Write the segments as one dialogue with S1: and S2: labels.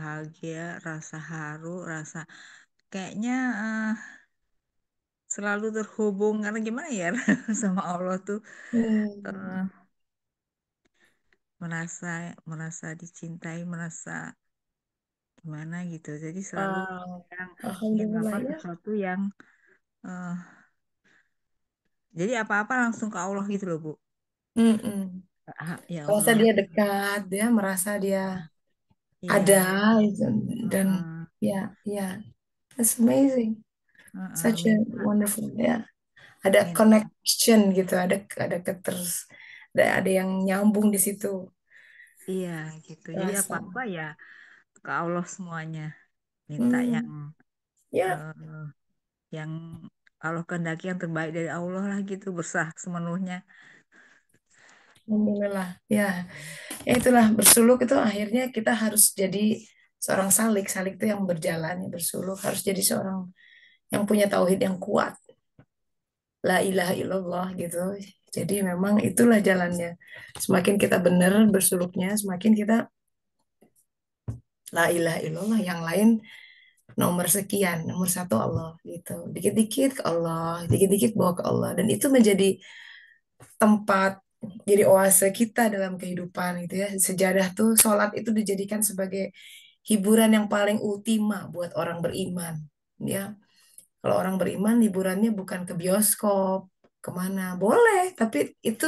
S1: bahagia, rasa haru, rasa kayaknya selalu terhubung karena gimana ya sama Allah tuh
S2: Hmm.
S1: eh, merasa merasa dicintai, merasa gimana gitu. Jadi selalu
S2: Ah,
S1: yang ingin
S2: Alhamdulillah
S1: melakukan
S2: ya.
S1: sesuatu yang eh, jadi apa-apa langsung ke Allah gitu loh Bu.
S2: Mm-mm.
S1: Ya
S2: Merasa
S1: Allah.
S2: dia dekat, dia merasa dia ada
S1: Iya.
S2: gitu. Dan
S1: Heeh,
S2: ya, ya, that's amazing.
S1: heeh,
S2: Such a
S1: minta
S2: wonderful, ya. Ada
S1: minta
S2: connection gitu, ada ada yang nyambung di situ
S1: iya gitu. Jadi
S2: rasa.
S1: apa-apa ya ke Allah semuanya. Minta
S2: Hmm, ya,
S1: eh, yang Allah kehendaki yang terbaik dari Allah lah gitu, bersah semenuhnya.
S2: Alhamdulillah. Ya, itulah bersuluk itu akhirnya kita harus jadi seorang salik. Salik itu yang berjalan, yang bersuluk harus jadi seorang yang punya tauhid yang kuat. La ilaha illallah gitu. Jadi memang itulah jalannya. Semakin kita benar bersuluknya, semakin kita la ilaha illallah, yang lain nomor sekian, nomor satu Allah gitu. Dikit-dikit ke Allah, dikit-dikit bawa ke Allah. Dan itu menjadi tempat, jadi oase kita dalam kehidupan gitu ya. Sejadah tuh sholat itu dijadikan sebagai hiburan yang paling ultima buat orang beriman. Ya, kalau orang beriman hiburannya bukan ke bioskop, kemana, boleh, tapi itu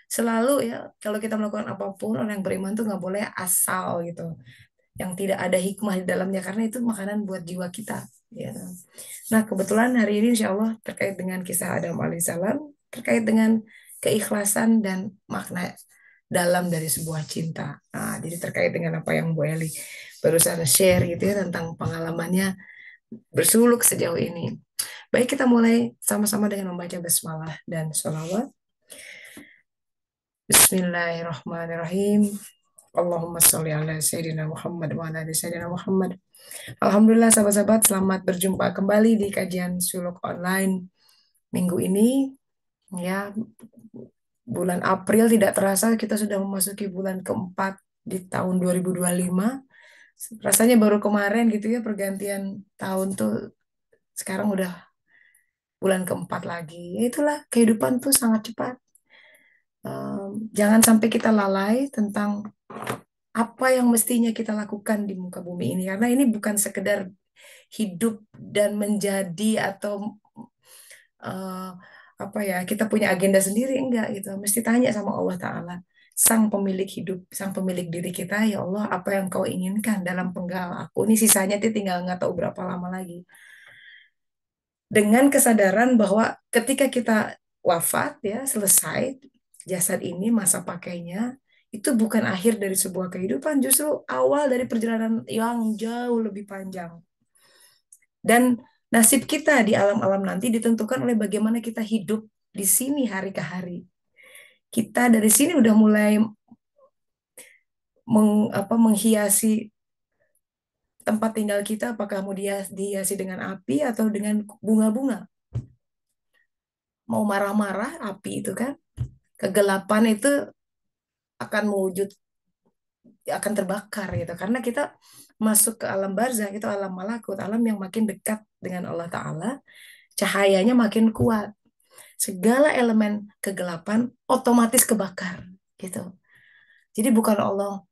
S2: selalu ya, kalau kita melakukan apapun orang yang beriman tuh nggak boleh asal gitu, yang tidak ada hikmah di dalamnya karena itu makanan buat jiwa kita. Ya. Nah, kebetulan hari ini insya Allah terkait dengan kisah Adam alaihissalam, terkait dengan keikhlasan dan makna dalam dari sebuah cinta. Nah, jadi terkait dengan apa yang Bu Eli barusan share gitu ya tentang pengalamannya bersuluk sejauh ini. Baik, kita mulai sama-sama dengan membaca basmalah dan sholawat. Bismillahirrahmanirrahim. Allahumma sholli ala Sayyidina Muhammad wa ala ali Sayyidina Muhammad. Alhamdulillah sahabat-sahabat, selamat berjumpa kembali di kajian suluk online minggu ini. Ya, bulan April tidak terasa kita sudah memasuki bulan keempat di tahun 2025. Rasanya baru kemarin gitu ya pergantian tahun tuh, sekarang udah bulan keempat lagi. Ya itulah kehidupan tuh sangat cepat. Jangan sampai kita lalai tentang apa yang mestinya kita lakukan di muka bumi ini karena ini bukan sekedar hidup dan menjadi atau eh, apa ya, kita punya agenda sendiri enggak gitu, mesti tanya sama Allah Ta'ala, sang pemilik hidup, sang pemilik diri kita. Ya Allah, apa yang kau inginkan dalam penggal aku ini, sisanya tuh tinggal nggak tahu berapa lama lagi, dengan kesadaran bahwa ketika kita wafat ya selesai jasad ini masa pakainya, itu bukan akhir dari sebuah kehidupan, justru awal dari perjalanan yang jauh lebih panjang. Dan nasib kita di alam-alam nanti ditentukan oleh bagaimana kita hidup di sini hari ke hari. Kita dari sini udah mulai menghiasi tempat tinggal kita, apakah mau dihiasi dengan api atau dengan bunga-bunga. Mau marah-marah, api itu kan. Kegelapan itu akan mewujud, akan terbakar gitu. Karena kita masuk ke alam barzah, itu alam malakut, alam yang makin dekat dengan Allah Ta'ala, cahayanya makin kuat. Segala elemen kegelapan otomatis kebakar gitu. Jadi bukan Allah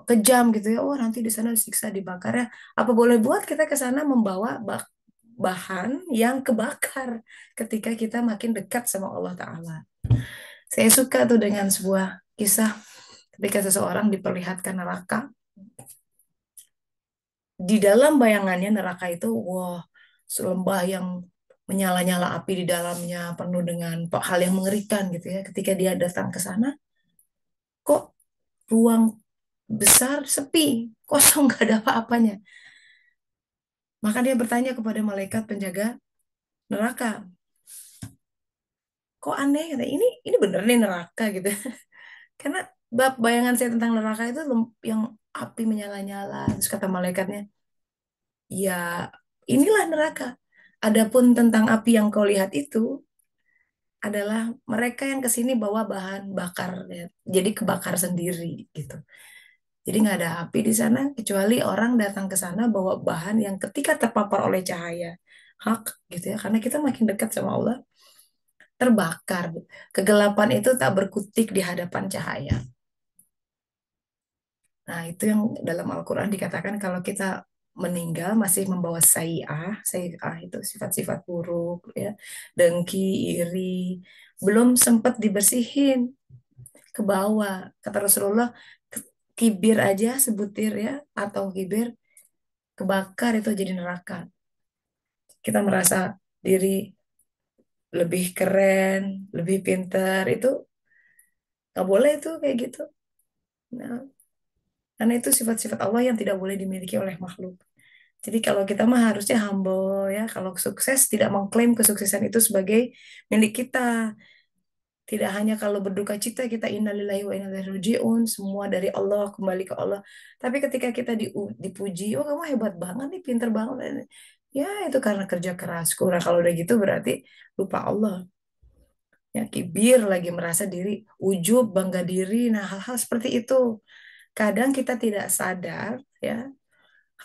S2: kejam gitu ya, oh nanti di sana disiksa dibakar ya. Apa boleh buat kita ke sana membawa bahan yang kebakar ketika kita makin dekat sama Allah Ta'ala. Saya suka tuh dengan sebuah kisah ketika seseorang diperlihatkan neraka. Di dalam bayangannya neraka itu, wah, selembah yang menyala-nyala api di dalamnya, penuh dengan hal yang mengerikan gitu ya. Ketika dia datang ke sana, kok ruang besar sepi, kosong, gak ada apa-apanya. Maka dia bertanya kepada malaikat penjaga neraka, kok aneh? Kata, ini bener nih neraka gitu. Karena bayangan saya tentang neraka itu yang api menyala-nyala. Terus kata malaikatnya, ya inilah neraka. Adapun tentang api yang kau lihat itu adalah mereka yang kesini bawa bahan bakar, ya. Jadi kebakar sendiri gitu. Jadi nggak ada api di sana kecuali orang datang ke sana bawa bahan yang ketika terpapar oleh cahaya hak gitu ya. Karena kita makin dekat sama Allah terbakar. Kegelapan itu tak berkutik di hadapan cahaya. Nah, itu yang dalam Al-Quran dikatakan kalau kita meninggal masih membawa sayi'ah itu sifat-sifat buruk ya, dengki, iri, belum sempat dibersihin ke bawah. Kata Rasulullah, kibir aja sebutir ya, atau kibir kebakar itu jadi neraka. Kita merasa diri lebih keren, lebih pintar, itu nggak boleh itu kayak gitu. Nah, karena itu sifat-sifat Allah yang tidak boleh dimiliki oleh makhluk. Jadi kalau kita mah harusnya humble ya. Kalau sukses tidak mengklaim kesuksesan itu sebagai milik kita. Tidak hanya kalau berduka cita kita innalillahi wa inna ilaihi rajiun, semua dari Allah kembali ke Allah. Tapi ketika kita dipuji, oh kamu hebat banget nih, pinter banget. Ya itu karena kerja kerasku. Nah kalau udah gitu berarti lupa Allah. Ya kibir lagi merasa diri, ujub, bangga diri. Nah hal-hal seperti itu. Kadang kita tidak sadar ya,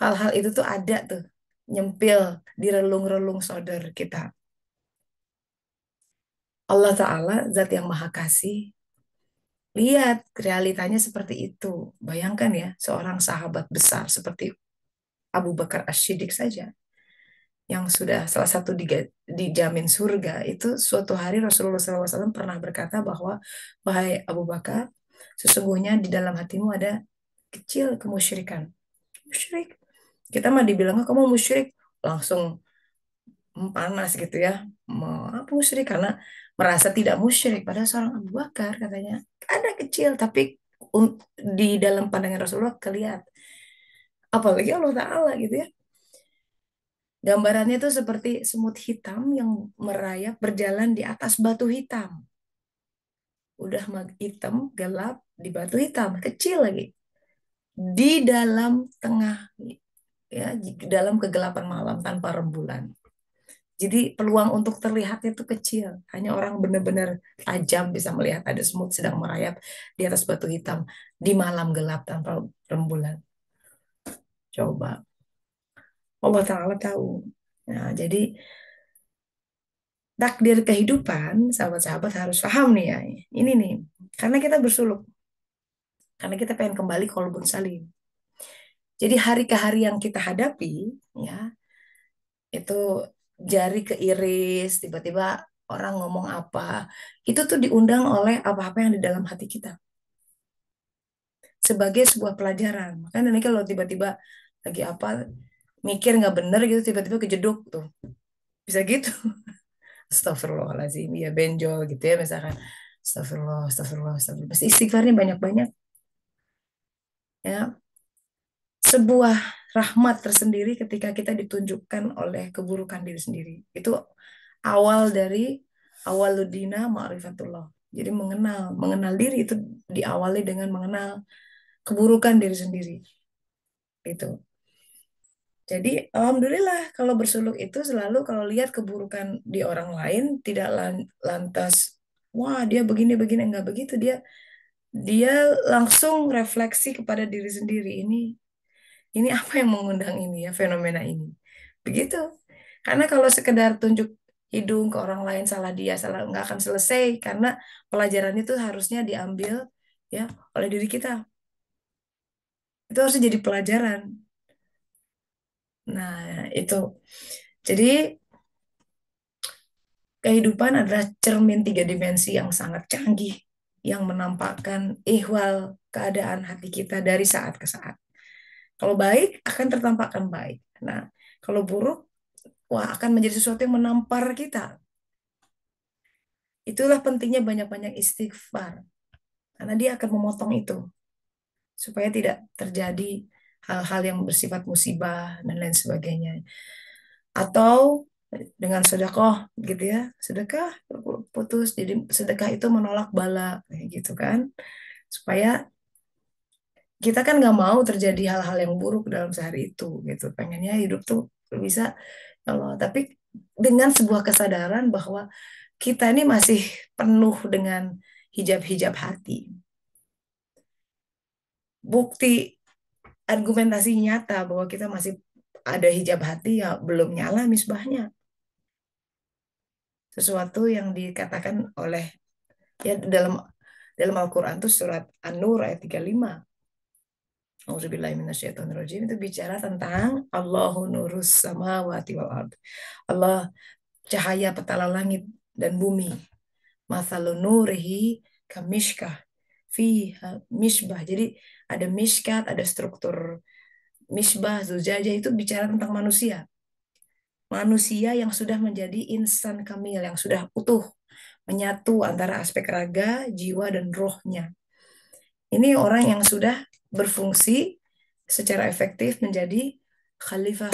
S2: hal-hal itu tuh ada tuh, nyempil di relung-relung sodor kita. Allah Ta'ala, zat yang maha kasih, lihat realitanya seperti itu. Bayangkan ya, seorang sahabat besar seperti Abu Bakar As-Siddiq saja, yang sudah salah satu dijamin surga, itu suatu hari Rasulullah SAW pernah berkata bahwa, wahai Abu Bakar, sesungguhnya di dalam hatimu ada kecil kemusyrikan. Musyrik. Kita mah dibilang kamu musyrik, langsung panas gitu ya, mau apa musyrik karena merasa tidak musyrik pada seorang Abu Bakar katanya ada kecil tapi di dalam pandangan Rasulullah kelihatan, apalagi Allah Ta'ala gitu ya, gambarannya itu seperti semut hitam yang merayap berjalan di atas batu hitam, udah hitam gelap di batu hitam kecil lagi di dalam tengah ya, di dalam kegelapan malam tanpa rembulan. Jadi peluang untuk terlihatnya itu kecil. Hanya orang benar-benar tajam bisa melihat ada semut sedang merayap di atas batu hitam di malam gelap tanpa rembulan. Coba. Allah Ta'ala tahu. Nah, jadi takdir kehidupan, sahabat-sahabat harus paham nih ya. Ini nih, karena kita bersuluk. Karena kita pengen kembali ke qalbun salim. Jadi hari ke hari yang kita hadapi, ya, itu jari keiris, tiba-tiba orang ngomong apa, itu tuh diundang oleh apa-apa yang di dalam hati kita sebagai sebuah pelajaran. Makanya nanti kalau tiba-tiba lagi apa, mikir nggak bener gitu, tiba-tiba kejeduk tuh, bisa gitu. Astagfirullahaladzim, ya benjol gitu ya misalkan. Astagfirullah, astagfirullah, astagfirullah. Pasti istighfarnya banyak-banyak. Ya, sebuah rahmat tersendiri ketika kita ditunjukkan oleh keburukan diri sendiri. Itu awal dari awaludina ma'rifatullah. Jadi mengenal diri itu diawali dengan mengenal keburukan diri sendiri. Itu. Jadi alhamdulillah kalau bersuluk itu selalu kalau lihat keburukan di orang lain tidak lantas wah dia begini-begini, enggak begitu, dia langsung refleksi kepada diri sendiri, ini apa yang mengundang ini ya, fenomena ini. Begitu. Karena kalau sekedar tunjuk hidung ke orang lain, salah dia, salah nggak akan selesai karena pelajaran itu harusnya diambil ya oleh diri kita. Itu harus jadi pelajaran. Nah, itu. Jadi kehidupan adalah cermin tiga dimensi yang sangat canggih yang menampakkan ihwal keadaan hati kita dari saat ke saat. Kalau baik akan tertampakkan baik. Nah, kalau buruk, wah akan menjadi sesuatu yang menampar kita. Itulah pentingnya banyak-banyak istighfar. Karena dia akan memotong itu. Supaya tidak terjadi hal-hal yang bersifat musibah dan lain sebagainya. Atau dengan sedekah gitu ya. Sedekah putus. Jadi sedekah itu menolak bala. Kayak gitu kan. Supaya kita kan nggak mau terjadi hal-hal yang buruk dalam sehari itu gitu. Pengennya hidup tuh bisa kalau tapi dengan sebuah kesadaran bahwa kita ini masih penuh dengan hijab-hijab hati. Bukti argumentasi nyata bahwa kita masih ada hijab hati, ya belum nyala misbahnya. Sesuatu yang dikatakan oleh, ya dalam dalam Al-Quran tuh surat An-Nur ayat 35. Auzubillahiminasyaitonirrajim, itu bicara tentang Allahu nurus samawati wal ard. Allah cahaya petala langit dan bumi. Mathalun nurihi kamishkah fiha misbah. Jadi ada mishkat, ada struktur misbah, zujajah, itu bicara tentang manusia. Manusia yang sudah menjadi insan kamil, yang sudah utuh, menyatu antara aspek raga, jiwa, dan rohnya. Ini orang yang sudah berfungsi secara efektif menjadi khalifah.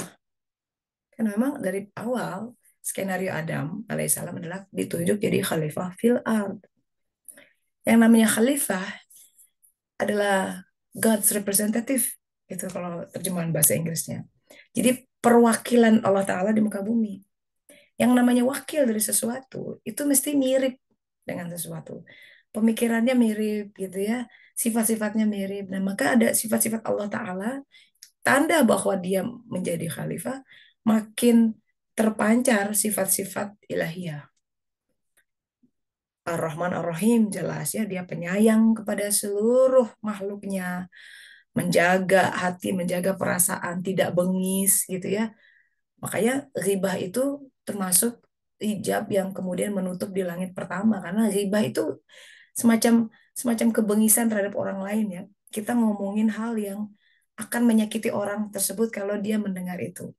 S2: Kan memang dari awal skenario Adam alaihissalam adalah ditunjuk jadi khalifah fil ard. Yang namanya khalifah adalah God's representative, itu kalau terjemahan bahasa Inggrisnya. Jadi perwakilan Allah Ta'ala di muka bumi. Yang namanya wakil dari sesuatu itu mesti mirip dengan sesuatu. Pemikirannya mirip gitu ya, sifat-sifatnya mirip. Nah, maka ada sifat-sifat Allah Ta'ala, tanda bahwa dia menjadi khalifah, makin terpancar sifat-sifat ilahiyah. Ar-Rahman Ar-Rahim, jelas ya, dia penyayang kepada seluruh makhluknya, menjaga hati, menjaga perasaan, tidak bengis gitu ya. Makanya ghibah itu termasuk hijab yang kemudian menutup di langit pertama, karena ghibah itu semacam semacam kebengisan terhadap orang lain ya. Kita ngomongin hal yang akan menyakiti orang tersebut kalau dia mendengar itu.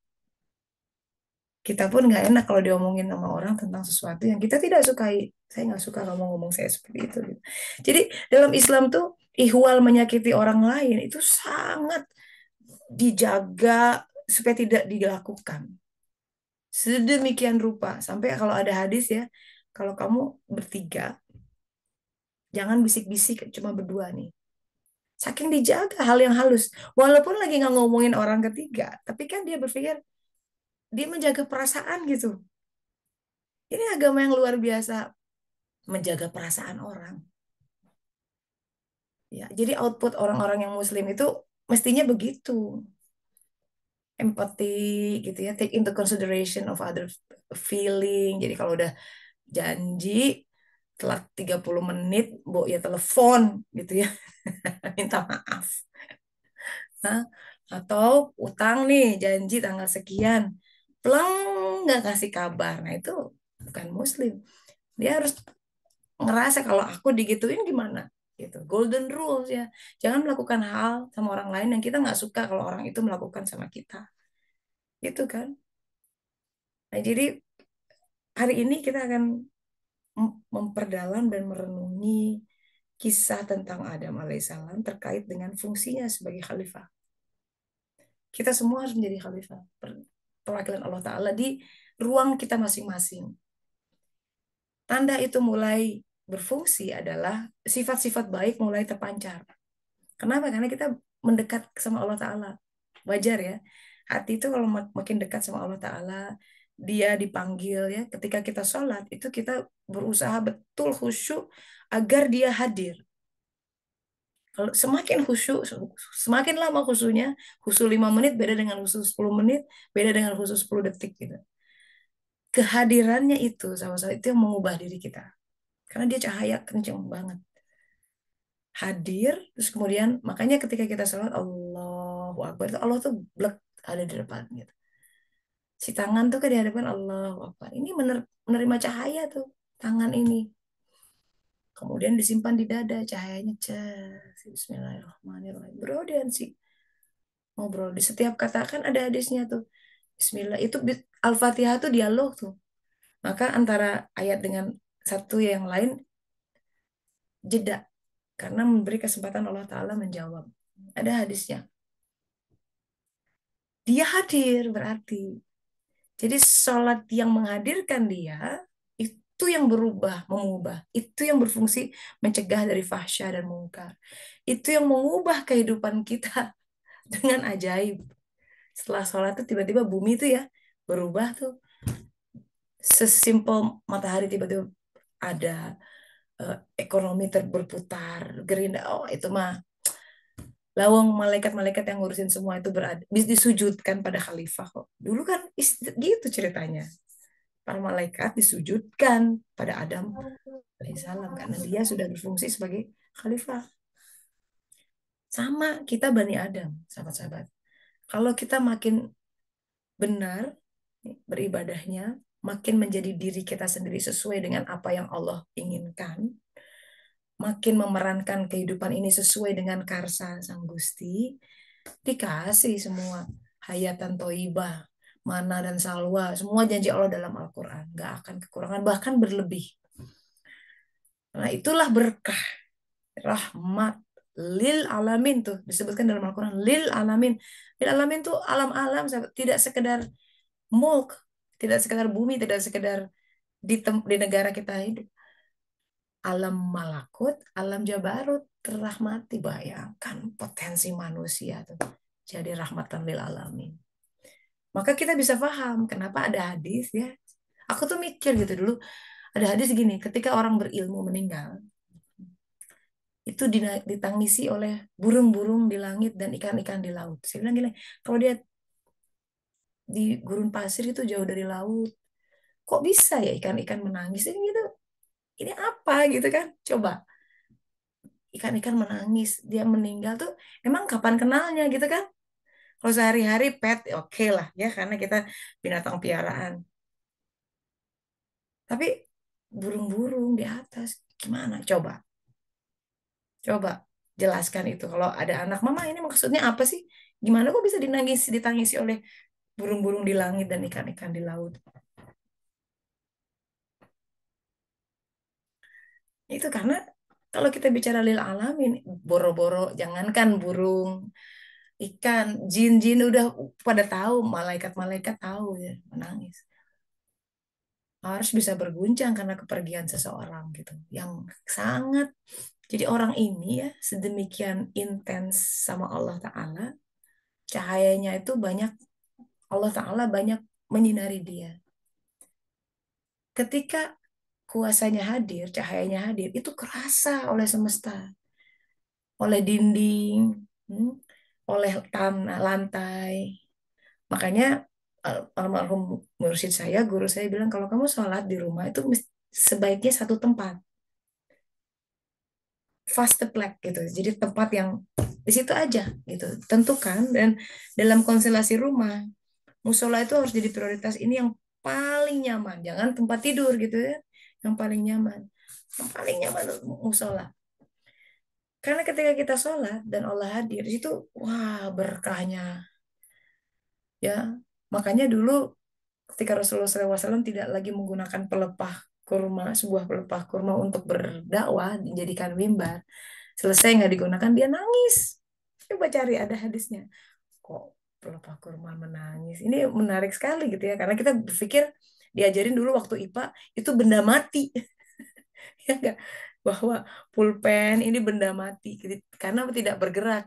S2: Kita pun nggak enak kalau diomongin sama orang tentang sesuatu yang kita tidak sukai. Saya nggak suka kamu ngomong saya seperti itu, gitu. Jadi dalam Islam tuh ihwal menyakiti orang lain itu sangat dijaga supaya tidak dilakukan. Sedemikian rupa sampai kalau ada hadis ya, kalau kamu bertiga jangan bisik-bisik cuma berdua nih. Saking dijaga hal yang halus. Walaupun lagi nggak ngomongin orang ketiga, tapi kan dia berpikir dia menjaga perasaan gitu. Ini agama yang luar biasa, menjaga perasaan orang. Ya, jadi output orang-orang yang muslim itu mestinya begitu. Empati gitu ya, take into consideration of other feeling. Jadi kalau udah janji telat 30 menit, bu ya telepon gitu ya, minta maaf. Nah, atau utang nih, janji tanggal sekian, pleng nggak kasih kabar. Nah, itu bukan muslim. Dia harus ngerasa kalau aku digituin gimana gitu. Golden rules ya. Jangan melakukan hal sama orang lain yang kita nggak suka kalau orang itu melakukan sama kita. Gitu kan. Nah, jadi hari ini kita akan memperdalam dan merenungi kisah tentang Adam alaihissalam terkait dengan fungsinya sebagai khalifah. Kita semua harus menjadi khalifah, perwakilan Allah Ta'ala di ruang kita masing-masing. Tanda itu mulai berfungsi adalah sifat-sifat baik mulai terpancar. Kenapa? Karena kita mendekat sama Allah Ta'ala. Wajar ya. Hati itu kalau makin dekat sama Allah Ta'ala, dia dipanggil ya. Ketika kita sholat, itu kita berusaha betul khusyuk agar dia hadir. Kalau semakin khusyuk, semakin lama khusyuknya, khusyuk 5 menit beda dengan khusyuk 10 menit, beda dengan khusyuk 10 detik gitu. Kehadirannya itu sama-sama itu yang mengubah diri kita. Karena dia cahaya kenceng banget. Hadir, terus kemudian makanya ketika kita sholat Allahu Akbar, itu Allah tuh blek ada di depan gitu. Si tangan tuh kan di hadapan Allahu Akbar. Ini menerima cahaya tuh tangan ini. Kemudian disimpan di dada cahayanya. Bismillahirrahmanirrahim. Beraudiensi ngobrol di setiap kata kan ada hadisnya tuh. Bismillah itu Al-Fatihah tuh dialog tuh. Maka antara ayat dengan satu yang lain jeda karena memberi kesempatan Allah Ta'ala menjawab. Ada hadisnya. Dia hadir berarti. Jadi sholat yang menghadirkan dia itu yang berubah, mengubah. Itu yang berfungsi mencegah dari fahsya dan mungkar. Itu yang mengubah kehidupan kita dengan ajaib. Setelah sholat tuh tiba-tiba bumi itu ya berubah tuh. Sesimpel matahari tiba-tiba ada, ekonomi berputar, gerinda. Oh itu mah Lawang malaikat-malaikat yang ngurusin semua itu berada, disujudkan pada khalifah kok. Dulu kan gitu ceritanya. Para malaikat disujudkan pada Adam alaihissalam karena dia sudah berfungsi sebagai khalifah. Sama kita Bani Adam, sahabat-sahabat. Kalau kita makin benar beribadahnya, makin menjadi diri kita sendiri sesuai dengan apa yang Allah inginkan, makin memerankan kehidupan ini sesuai dengan karsa Sang Gusti, dikasih semua hayatan toibah, mana dan salwa, semua janji Allah dalam Al-Quran. Gak akan kekurangan, bahkan berlebih. Nah itulah berkah, rahmat, lil alamin tuh, disebutkan dalam Al-Quran, lil alamin. Lil alamin tuh alam-alam, tidak sekedar mulk, tidak sekedar bumi, tidak sekedar di negara kita hidup. Alam malakut, alam jabarut, terrahmati. Bayangkan potensi manusia tuh. Jadi rahmatan lil alamin. Maka kita bisa paham kenapa ada hadis ya. Aku tuh mikir gitu dulu, ada hadis gini, ketika orang berilmu meninggal, itu ditangisi oleh burung-burung di langit dan ikan-ikan di laut. Saya bilang gini, kalau dia di gurun pasir itu jauh dari laut, kok bisa ya ikan-ikan menangis? Ini gitu, ini apa gitu kan? Coba, ikan-ikan menangis, dia meninggal tuh, emang kapan kenalnya gitu kan? Kalau sehari-hari pet, oke lah ya, karena kita binatang piaraan. Tapi burung-burung di atas, gimana? Coba, coba jelaskan itu. Kalau ada anak, mama ini maksudnya apa sih? Gimana kok bisa ditangisi oleh burung-burung di langit dan ikan-ikan di laut? Itu karena kalau kita bicara lil alamin, boro-boro jangankan burung, ikan, jin-jin udah pada tahu, malaikat-malaikat tahu ya, menangis. Harus bisa berguncang karena kepergian seseorang gitu. Yang sangat, jadi orang ini ya sedemikian intens sama Allah Ta'ala, cahayanya itu banyak, Allah Ta'ala banyak menyinari dia. Ketika kuasanya hadir, cahayanya hadir, itu kerasa oleh semesta, oleh dinding, hmm, oleh tanah, lantai. Makanya almarhum mursyid saya, guru saya bilang kalau kamu sholat di rumah itu sebaiknya satu tempat, fast plek gitu. Jadi tempat yang di situ aja gitu. Tentukan dan dalam konstelasi rumah, musola itu harus jadi prioritas ini yang paling nyaman. Jangan tempat tidur gitu ya. Yang paling nyaman. Yang paling nyaman musola. Karena ketika kita sholat dan Allah hadir, itu wah berkahnya ya. Makanya dulu ketika Rasulullah SAW tidak lagi menggunakan pelepah kurma, sebuah pelepah kurma untuk berdakwah, dijadikan mimbar. Selesai nggak digunakan, dia nangis. Coba cari ada hadisnya. Kok pelepah kurma menangis? Ini menarik sekali gitu ya, karena kita berpikir diajarin dulu waktu IPA itu benda mati, ya enggak? Bahwa pulpen ini benda mati karena tidak bergerak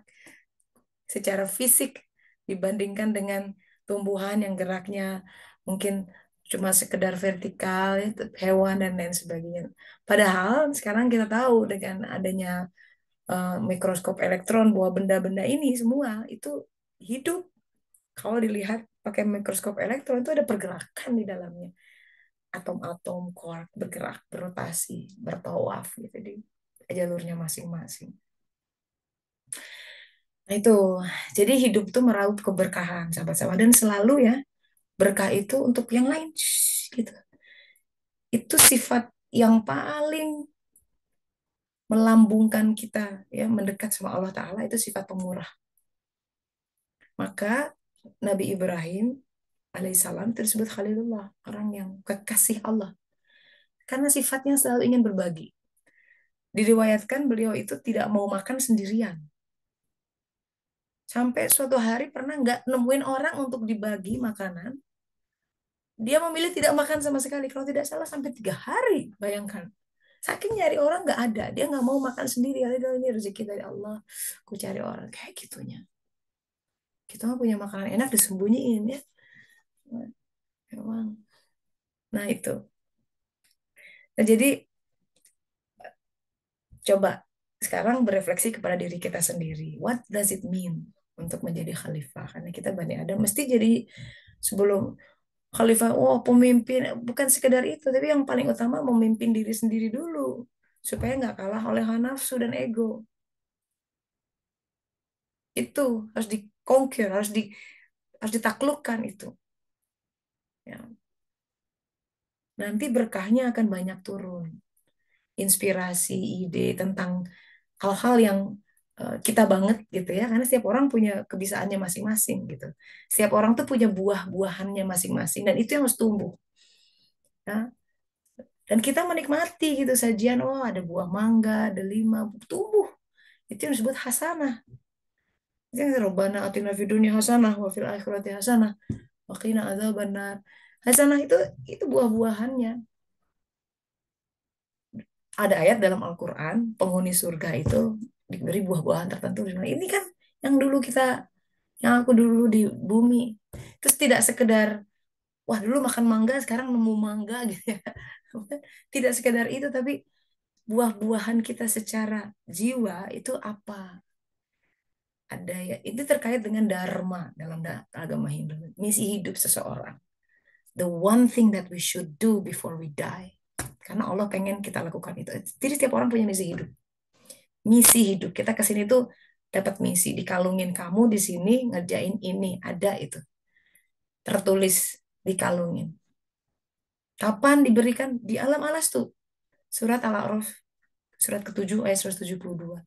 S2: secara fisik dibandingkan dengan tumbuhan yang geraknya mungkin cuma sekedar vertikal, itu hewan dan lain sebagainya. Padahal sekarang kita tahu dengan adanya mikroskop elektron bahwa benda-benda ini semua itu hidup. Kalau dilihat pakai mikroskop elektron itu ada pergerakan di dalamnya. Atom-atom quark bergerak, berotasi, bertawaf gitu di jalurnya masing-masing. Nah itu, jadi hidup tuh meraup keberkahan, sahabat-sahabat. Dan selalu ya, berkah itu untuk yang lain. Shh, gitu. Itu sifat yang paling melambungkan kita ya mendekat sama Allah Ta'ala itu sifat pemurah. Maka Nabi Ibrahim alaihissalam itu disebut Khalilullah, orang yang kekasih Allah. Karena sifatnya selalu ingin berbagi. Diriwayatkan beliau itu tidak mau makan sendirian. Sampai suatu hari pernah nggak nemuin orang untuk dibagi makanan, dia memilih tidak makan sama sekali. Kalau tidak salah sampai 3 hari, bayangkan. Saking nyari orang nggak ada, dia nggak mau makan sendiri. Ini rezeki dari Allah, aku cari orang kayak gitunya. Kita mah punya makanan enak disembunyiin ya. Memang. Nah itu. Nah jadi coba sekarang berefleksi kepada diri kita sendiri. What does it mean untuk menjadi khalifah? Karena kita Bani Adam mesti jadi sebelum khalifah, oh pemimpin, bukan sekedar itu, tapi yang paling utama memimpin diri sendiri dulu supaya nggak kalah oleh hawa nafsu dan ego. Itu harus di-conquer, harus ditaklukkan itu. Ya. Nanti berkahnya akan banyak turun. Inspirasi, ide tentang hal-hal yang kita banget gitu ya, karena setiap orang punya kebisaannya masing-masing gitu. Setiap orang tuh punya buah-buahannya masing-masing dan itu yang harus tumbuh. Ya. Dan kita menikmati gitu sajian, oh ada buah mangga, ada lima, tumbuh. Itu yang disebut hasanah. Itu yang Rabbana atina fid dunya hasanah wa fil akhirati hasanah wa qina adzabannar. Hasanah itu buah-buahannya. Ada ayat dalam Al-Qur'an, penghuni surga itu diberi buah-buahan tertentu. Ini kan yang dulu yang aku dulu di bumi. Terus tidak sekedar, wah dulu makan mangga, sekarang nemu mangga gitu ya. Tidak sekedar itu, tapi buah-buahan kita secara jiwa itu apa? Ada ya, itu terkait dengan dharma dalam agama Hindu, misi hidup seseorang. The one thing that we should do before we die. Karena Allah pengen kita lakukan itu. Jadi setiap orang punya misi hidup. Misi hidup. Kita ke sini tuh dapat misi, dikalungin kamu di sini ngerjain ini, ada itu. Tertulis dikalungin. Kapan diberikan? Di alam alas tuh. Surat Al-A'raf, surat ke-7 ayat 172.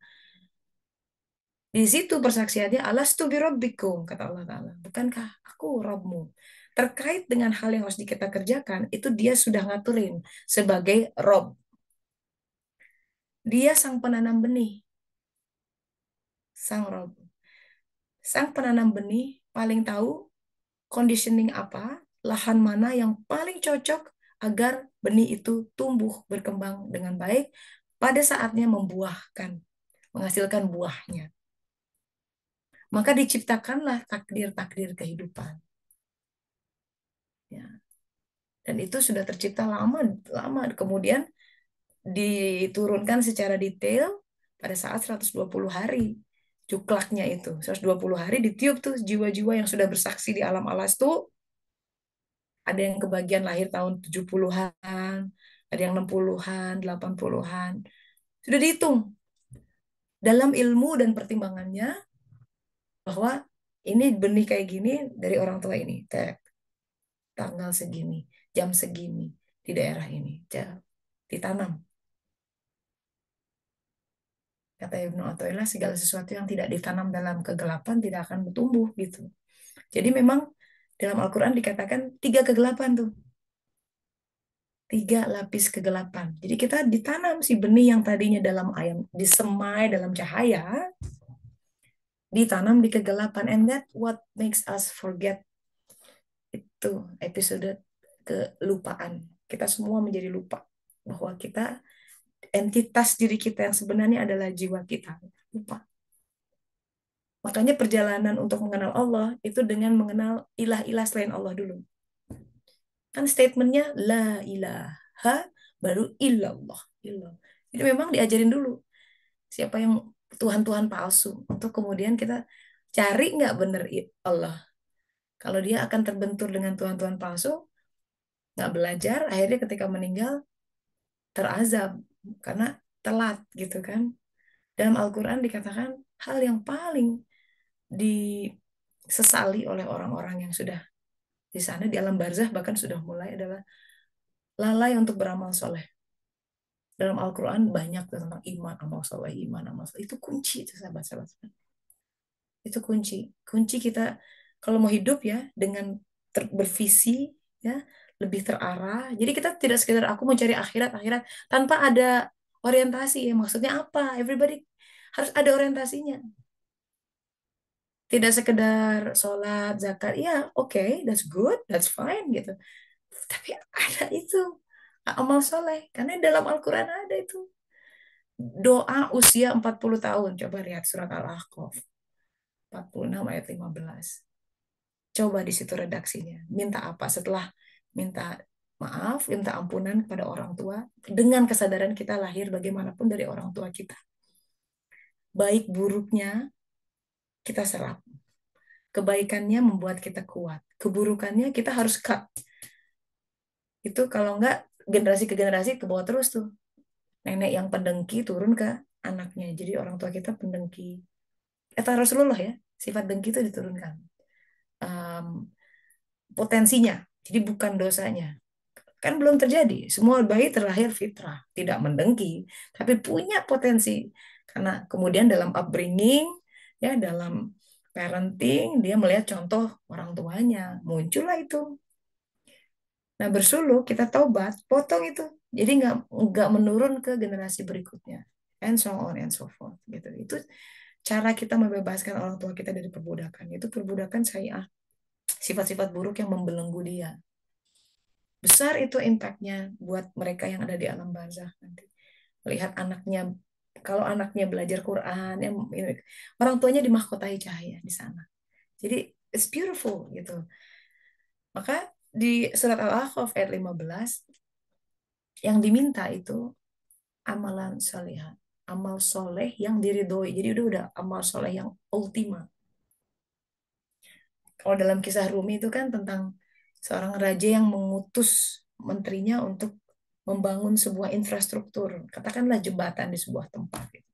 S2: Di situ persaksiannya alastu birabbikum kata Allah Ta'ala. Bukankah aku Rabbmu? Terkait dengan hal yang harus kita kerjakan, itu dia sudah ngaturin sebagai Rob. Dia sang penanam benih, sang Rob. Sang penanam benih paling tahu conditioning apa, lahan mana yang paling cocok agar benih itu tumbuh berkembang dengan baik pada saatnya membuahkan, menghasilkan buahnya. Maka diciptakanlah takdir-takdir kehidupan. Ya. Dan itu sudah tercipta lama, lama. Kemudian diturunkan secara detail pada saat 120 hari. Cuklaknya itu. 120 hari ditiup tuh jiwa-jiwa yang sudah bersaksi di alam alas tuh. Ada yang kebagian lahir tahun 70-an, ada yang 60-an, 80-an. Sudah dihitung dalam ilmu dan pertimbangannya bahwa ini benih kayak gini dari orang tua ini. Tanggal segini, jam segini, di daerah ini. Ditanam. Kata Ibnu Athaillah, segala sesuatu yang tidak ditanam dalam kegelapan tidak akan bertumbuh gitu. Jadi memang dalam Al-Quran dikatakan 3 kegelapan tuh. 3 lapis kegelapan. Jadi kita ditanam si benih yang tadinya dalam ayam, disemai dalam cahaya, ditanam di kegelapan. And that what makes us forget itu episode kelupaan. Kita semua menjadi lupa bahwa kita, entitas diri kita yang sebenarnya adalah jiwa kita. Lupa. Makanya perjalanan untuk mengenal Allah itu dengan mengenal ilah-ilah selain Allah dulu. Kan statementnya la ilaha baru illallah. Jadi memang diajarin dulu siapa yang Tuhan-Tuhan palsu. Untuk kemudian kita cari nggak bener Allah. Kalau dia akan terbentur dengan Tuhan-Tuhan palsu, nggak belajar, akhirnya ketika meninggal terazab karena telat gitu kan. Dalam Al-Quran dikatakan hal yang paling disesali oleh orang-orang yang sudah di sana di alam barzah bahkan sudah mulai adalah lalai untuk beramal soleh. Dalam Al-Quran banyak tentang iman, amal soleh, iman, amal soleh. Itu kunci itu sahabat-sahabat. Itu kunci. Kunci kita kalau mau hidup ya dengan bervisi ya lebih terarah. Jadi kita tidak sekedar aku mau cari akhirat tanpa ada orientasi ya. Maksudnya apa? Everybody harus ada orientasinya. Tidak sekedar sholat, zakat, ya oke, that's good, that's fine gitu. Tapi ada itu amal soleh, karena dalam Al-Quran ada itu. Doa usia 40 tahun, coba lihat surat Al-Ahqaf, 46 ayat 15. Coba di situ redaksinya. Minta apa setelah minta maaf, minta ampunan kepada orang tua, dengan kesadaran kita lahir bagaimanapun dari orang tua kita. Baik buruknya kita serap. Kebaikannya membuat kita kuat. Keburukannya kita harus cut. Itu kalau enggak generasi ke generasi ke bawah terus tuh. Nenek yang pendengki turun ke anaknya. Jadi orang tua kita pendengki. Kata Rasulullah ya, sifat dengki itu diturunkan. Em, Potensinya, jadi bukan dosanya. Kan belum terjadi. Semua bayi terlahir fitrah, tidak mendengki, tapi punya potensi. Karena kemudian dalam upbringing, ya dalam parenting, dia melihat contoh orang tuanya, muncullah itu. Nah, bersuluk kita taubat, potong itu. Jadi nggak menurun ke generasi berikutnya. And so on and so forth gitu. Itu cara kita membebaskan orang tua kita dari perbudakan. Itu perbudakan saya sifat-sifat buruk yang membelenggu dia. Besar itu impactnya buat mereka yang ada di alam barzah nanti. Melihat anaknya, kalau anaknya belajar Quran, orang tuanya dimahkotai cahaya di sana. Jadi it's beautiful gitu. Maka di surat Al-Ahqaf ayat 15 yang diminta itu amalan soleh, amal soleh yang diridhoi. Jadi udah amal soleh yang ultima. Kalau dalam kisah Rumi itu kan tentang seorang raja yang mengutus menterinya untuk membangun sebuah infrastruktur, katakanlah jembatan di sebuah tempat, gitu.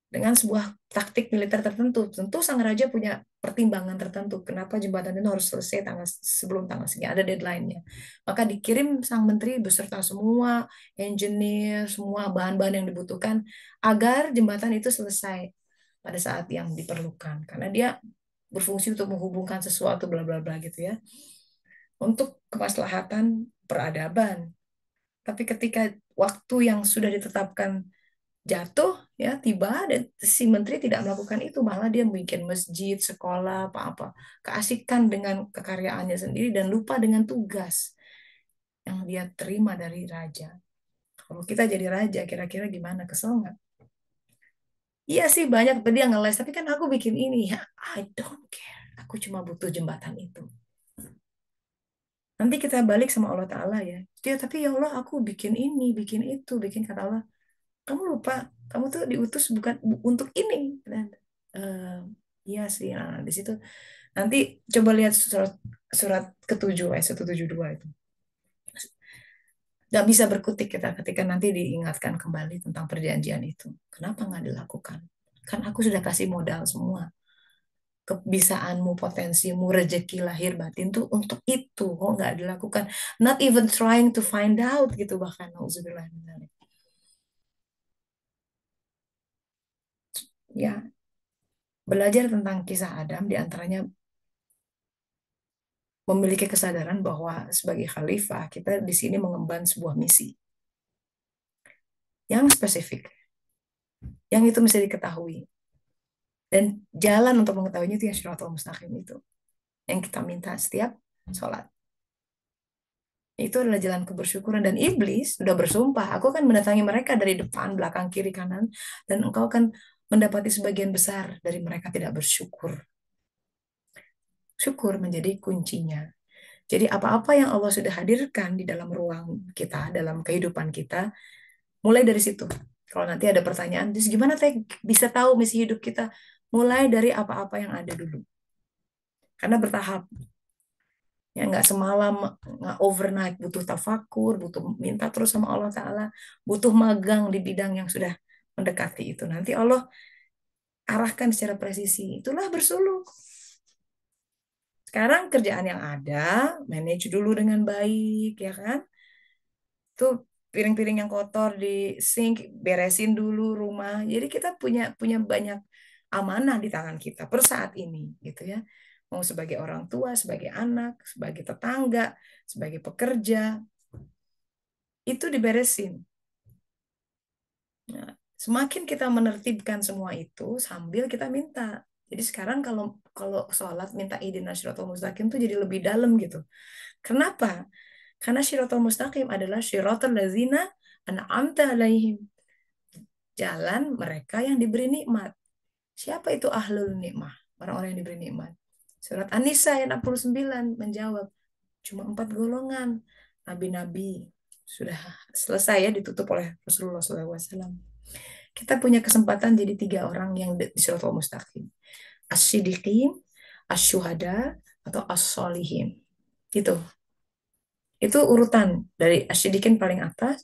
S2: Dengan sebuah taktik militer tertentu. Tentu sang raja punya pertimbangan tertentu. Kenapa jembatan itu harus selesai sebelum tanggal segini, ada deadline-nya. Maka dikirim sang menteri beserta semua engineer, semua bahan-bahan yang dibutuhkan agar jembatan itu selesai pada saat yang diperlukan. Karena dia berfungsi untuk menghubungkan sesuatu bla bla bla gitu ya. Untuk kemaslahatan peradaban. Tapi ketika waktu yang sudah ditetapkan jatuh ya tiba dan si menteri tidak melakukan itu, malah dia bikin masjid, sekolah, apa-apa, keasikan dengan kekaryaannya sendiri dan lupa dengan tugas yang dia terima dari raja. Kalau kita jadi raja kira-kira gimana, kesel nggak? Iya sih banyak tadi yang ngeles, tapi kan aku bikin ini ya, I don't care, aku cuma butuh jembatan itu. Nanti kita balik sama Allah Ta'ala ya, dia tapi ya Allah aku bikin ini, bikin itu, bikin, kata Allah, kamu lupa, kamu tuh diutus bukan untuk ini. Dan, eh, iya sih, nah, di situ nanti coba lihat surat surat ketujuh ayat 172 itu. Nggak bisa berkutik kita ketika nanti diingatkan kembali tentang perjanjian itu. Kenapa nggak dilakukan? Kan aku sudah kasih modal semua. Kebisaanmu, potensimu, rezeki lahir batin tuh untuk itu. Kok nggak dilakukan? Not even trying to find out gitu bahkan. Nauzubillah min dzalik. Ya, belajar tentang kisah Adam diantaranya memiliki kesadaran bahwa sebagai khalifah kita di sini mengemban sebuah misi yang spesifik, yang itu mesti diketahui. Dan jalan untuk mengetahuinya itu yang syaratul mustaqim itu, yang kita minta setiap sholat. Itu adalah jalan kebersyukuran dan iblis sudah bersumpah, aku akan mendatangi mereka dari depan, belakang, kiri, kanan, dan engkau akan mendapati sebagian besar dari mereka tidak bersyukur. Syukur menjadi kuncinya. Jadi apa-apa yang Allah sudah hadirkan di dalam ruang kita, dalam kehidupan kita, mulai dari situ. Kalau nanti ada pertanyaan, terus gimana teh bisa tahu misi hidup kita? Mulai dari apa-apa yang ada dulu. Karena bertahap. Ya nggak semalam, nggak overnight. Butuh tafakur, butuh minta terus sama Allah Ta'ala. Butuh magang di bidang yang sudah mendekati itu. Nanti Allah arahkan secara presisi. Itulah bersuluk. Sekarang kerjaan yang ada, manage dulu dengan baik, ya kan? Tuh piring-piring yang kotor di sink beresin dulu rumah. Jadi kita punya punya banyak amanah di tangan kita per saat ini gitu ya. Mau sebagai orang tua, sebagai anak, sebagai tetangga, sebagai pekerja, itu diberesin. Nah, semakin kita menertibkan semua itu sambil kita minta. Jadi sekarang kalau kalau sholat minta ihdinas siratal mustaqim tuh jadi lebih dalam gitu. Kenapa? Karena syiratul mustaqim adalah syiratul lazina an'amta alaihim. Jalan mereka yang diberi nikmat. Siapa itu ahlul nikmah? Orang-orang yang diberi nikmat. Surat An-Nisa ayat 69 menjawab, cuma 4 golongan. Nabi-nabi sudah selesai ya ditutup oleh Rasulullah SAW. Kita punya kesempatan jadi tiga orang yang di Siratal Mustaqim. Asy-Siddiqin, Asy-Syuhada, atau As-Solihin. Gitu. Itu urutan dari Asy-Siddiqin paling atas,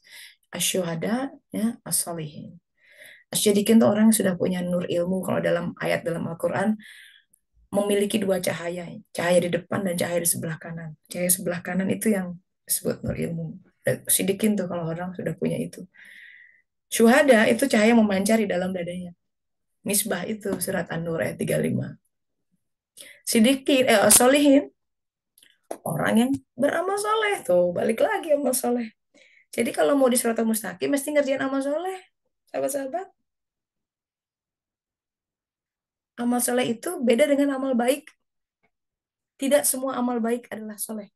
S2: Asy-Syuhada, ya, As-Solihin. Asy-Siddiqin itu orang yang sudah punya nur ilmu. Kalau dalam ayat dalam Al-Quran, memiliki dua cahaya. Cahaya di depan dan cahaya di sebelah kanan. Cahaya sebelah kanan itu yang disebut nur ilmu. Siddiqin tuh kalau orang sudah punya itu. Syuhada itu cahaya memancar di dalam dadanya. Misbah itu surat An-Nur ayat 35. Sidikin, solihin, orang yang beramal soleh. Tuh, balik lagi amal soleh. Jadi kalau mau di suratul mustaqim, mesti ngerjain amal soleh. Sahabat-sahabat, amal soleh itu beda dengan amal baik. Tidak semua amal baik adalah soleh.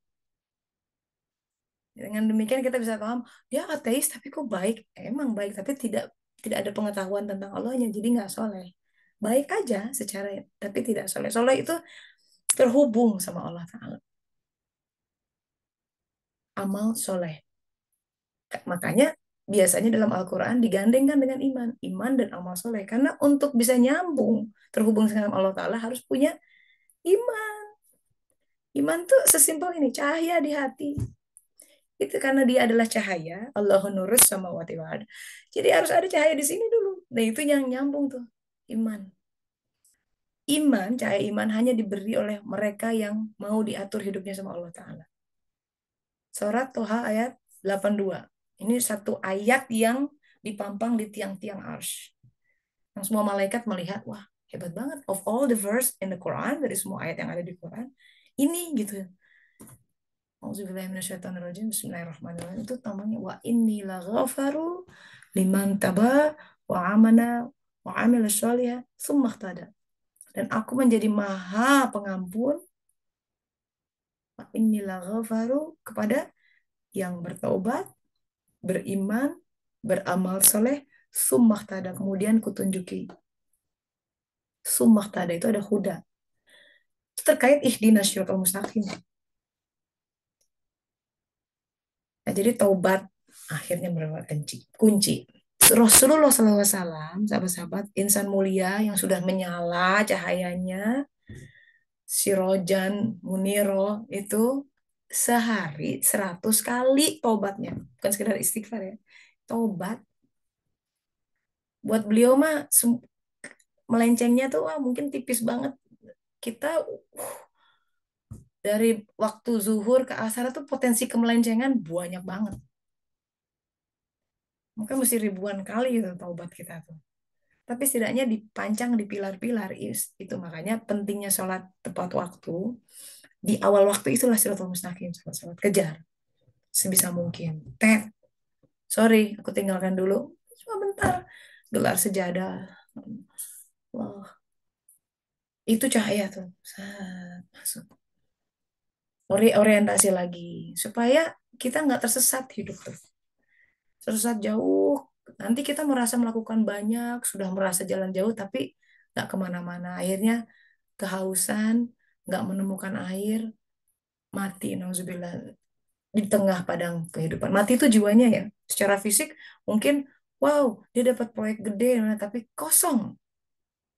S2: Dengan demikian kita bisa paham, dia ateis tapi kok baik. Emang baik, tapi tidak tidak ada pengetahuan tentang Allahnya, jadi nggak soleh. Baik aja secara, tapi tidak soleh. Soleh itu terhubung sama Allah Ta'ala. Amal soleh. Makanya biasanya dalam Al-Quran digandengkan dengan iman. Iman dan amal soleh. Karena untuk bisa nyambung, terhubung dengan Allah Ta'ala harus punya iman. Iman tuh sesimpel ini, cahaya di hati. Itu karena dia adalah cahaya, Allahun nurus sama wati wa'ad. Jadi harus ada cahaya di sini dulu. Nah itu yang nyambung tuh, iman. Iman, cahaya iman hanya diberi oleh mereka yang mau diatur hidupnya sama Allah Ta'ala. Surat Toha ayat 82. Ini satu ayat yang dipampang di tiang-tiang arsy. Yang semua malaikat melihat, wah hebat banget. Of all the verse in the Quran, dari semua ayat yang ada di Quran, ini gitu. Auzubillahiminasyaitonirrajim. Bismillahirrahmanirrahim. Itu namanya wa inni la ghafaru liman taba wa amana wa amila sholihah summa ihtada. Dan aku menjadi maha pengampun wa inni la ghafaru kepada yang bertaubat, beriman, beramal soleh, summa ihtada. Kemudian kutunjuki. Summa ihtada itu ada huda. Itu terkait ihdinas syiratal mustaqim. Nah, jadi taubat akhirnya merupakan kunci. Rasulullah SAW, sahabat-sahabat, insan mulia yang sudah menyala cahayanya, Sirojan Muniro itu sehari 100 kali taubatnya. Bukan sekedar istighfar ya. Taubat. Buat beliau mah melencengnya tuh wah, mungkin tipis banget. Kita dari waktu zuhur ke asar tuh potensi kemelencengan banyak banget. Mungkin mesti ribuan kali gitu taubat kita tuh. Tapi setidaknya dipancang di pilar-pilar itu makanya pentingnya sholat tepat waktu. Di awal waktu itulah Shiratul Mustaqim, sholat kejar sebisa mungkin. Sorry, aku tinggalkan dulu. Cuma bentar. Gelar sejadah. Wah, itu cahaya tuh. Masuk. Orientasi lagi. Supaya kita nggak tersesat hidup tuh. Tersesat jauh. Nanti kita merasa melakukan banyak, sudah merasa jalan jauh, tapi nggak kemana-mana. Akhirnya kehausan, nggak menemukan air, mati, nauzubillah, di tengah padang kehidupan. Mati itu jiwanya ya. Secara fisik mungkin, wow, dia dapat proyek gede, nah, tapi kosong,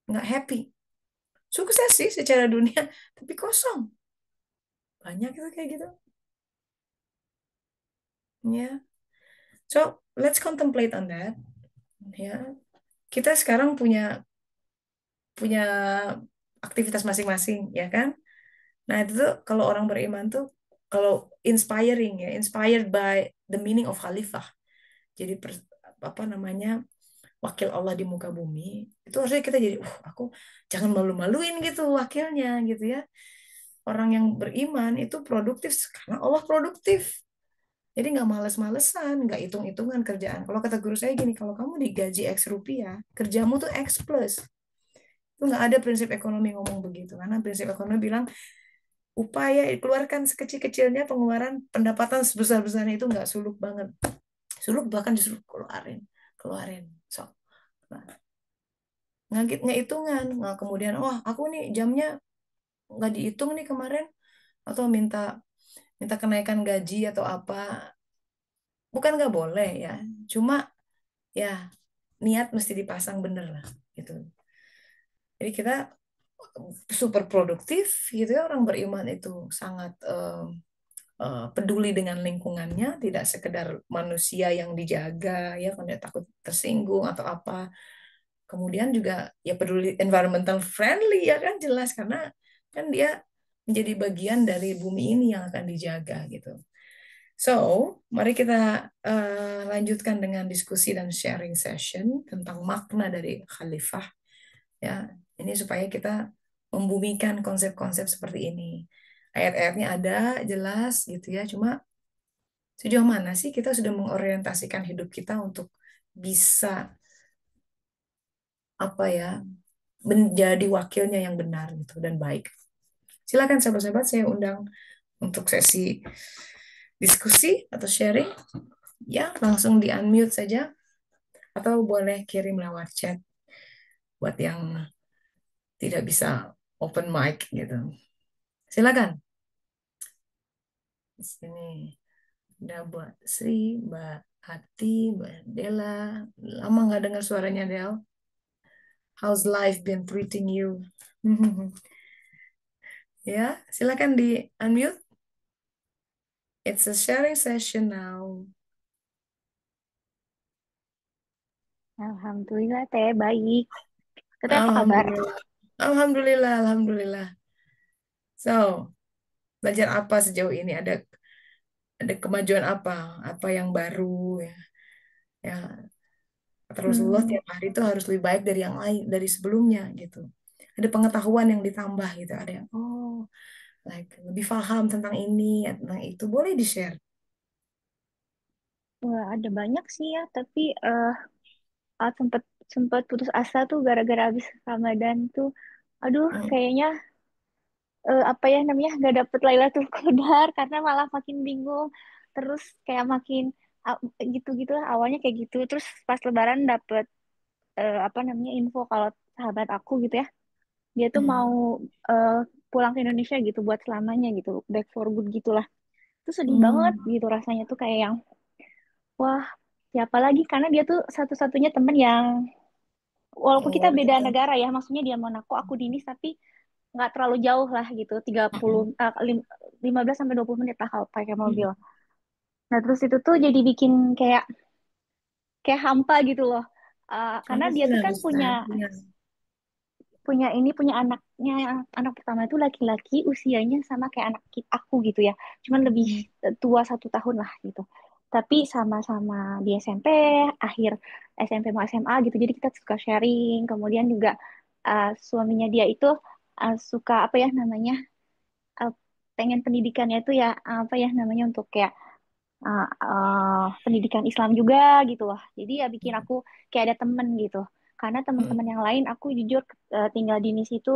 S2: nggak happy. Sukses sih secara dunia, tapi kosong. Banyak itu kayak gitu. Ya, so let's contemplate on that. Ya, kita sekarang punya punya aktivitas masing-masing, ya kan? Nah, itu tuh kalau orang beriman tuh kalau inspiring ya, inspired by the meaning of khalifah. Jadi apa namanya? Wakil Allah di muka bumi. Itu harusnya kita jadi, aku jangan malu-maluin gitu wakilnya gitu ya. Orang yang beriman itu produktif karena Allah produktif. Jadi nggak males-malesan, nggak hitung-hitungan kerjaan. Kalau kata guru saya gini, kalau kamu digaji X rupiah, kerjamu tuh X plus. Itu nggak ada prinsip ekonomi ngomong begitu. Karena prinsip ekonomi bilang upaya keluarkan sekecil-kecilnya pengeluaran pendapatan sebesar-besarnya itu nggak suluk banget. Suluk bahkan justru keluarin, keluarin. So, nah, nggak hitungan. Nah, kemudian, wah aku nih jamnya nggak dihitung nih kemarin, atau minta minta kenaikan gaji atau apa. Bukan nggak boleh ya, cuma ya niat mesti dipasang bener lah gitu. Jadi kita super produktif gitu ya, orang beriman itu sangat peduli dengan lingkungannya, tidak sekedar manusia yang dijaga ya kan dia takut tersinggung atau apa. Kemudian juga ya peduli environmental friendly ya kan jelas karena kan dia menjadi bagian dari bumi ini yang akan dijaga gitu. So, mari kita lanjutkan dengan diskusi dan sharing session tentang makna dari khalifah ya. Ini supaya kita membumikan konsep-konsep seperti ini. Ayat-ayatnya ada jelas gitu ya, cuma sejauh mana sih kita sudah mengorientasikan hidup kita untuk bisa apa ya menjadi wakilnya yang benar gitu dan baik. Silakan sahabat-sahabat saya undang untuk sesi diskusi atau sharing. Ya, langsung di unmute saja atau boleh kirim lewat chat buat yang tidak bisa open mic gitu. Silakan. Di sini udah buat Sri, Mbak Hati, Mbak Dela. Lama nggak dengar suaranya Del. How's life been treating you? Ya, silakan di unmute. It's a sharing session now.
S3: Alhamdulillah teh baik. Teteh apa kabar?
S2: Alhamdulillah. Alhamdulillah, alhamdulillah. So, belajar apa sejauh ini? Ada kemajuan apa? Apa yang baru ya? Ya, kata Rasulullah
S3: Hmm,
S2: tiap hari itu harus lebih baik dari yang lain, dari sebelumnya gitu. Ada pengetahuan yang ditambah gitu. Ada yang like lebih paham tentang ini, tentang itu. Boleh di-share.
S3: wah, ada banyak sih ya, tapi sempat sempat putus asa tuh gara-gara habis Ramadan tuh. Aduh,
S2: Hmm.
S3: kayaknya apa ya namanya nggak dapet Lailatul Qadar karena malah makin bingung. Terus kayak makin gitu-gitu lah awalnya kayak gitu. Terus pas Lebaran dapet apa namanya info kalau sahabat aku gitu ya, dia tuh mau
S2: Hmm.
S3: eh, pulang ke Indonesia gitu buat selamanya gitu, back for good gitulah. Itu sedih banget
S2: Hmm.
S3: gitu rasanya tuh kayak yang wah, siapa lagi? Karena dia tuh satu-satunya temen yang, walaupun
S2: Yang
S3: kita
S2: worth
S3: beda
S2: it kan?
S3: negara ya, maksudnya dia Monaco, aku di Nice, tapi nggak terlalu jauh lah gitu, 30,
S2: Hmm.
S3: 15 sampai 20 menit lah kalau pakai
S2: Hmm.
S3: mobil. Nah, terus itu tuh jadi bikin kayak kayak hampa gitu loh. Karena
S2: Apa
S3: dia
S2: sih
S3: tuh kan punya
S2: bagusnya? Punya.
S3: punya ini punya anaknya, anak pertama itu laki-laki usianya sama kayak aku gitu ya, cuman lebih
S2: Hmm.
S3: tua 1 tahun lah gitu, tapi sama-sama di SMP, akhir SMP mau SMA gitu, jadi kita suka sharing. Kemudian juga suaminya dia itu suka apa ya namanya, uh, pengen pendidikannya itu ya apa ya namanya untuk kayak pendidikan Islam juga gitu loh. Jadi ya bikin aku kayak ada temen gitu. Karena teman-teman
S2: Hmm.
S3: yang lain aku jujur tinggal di situ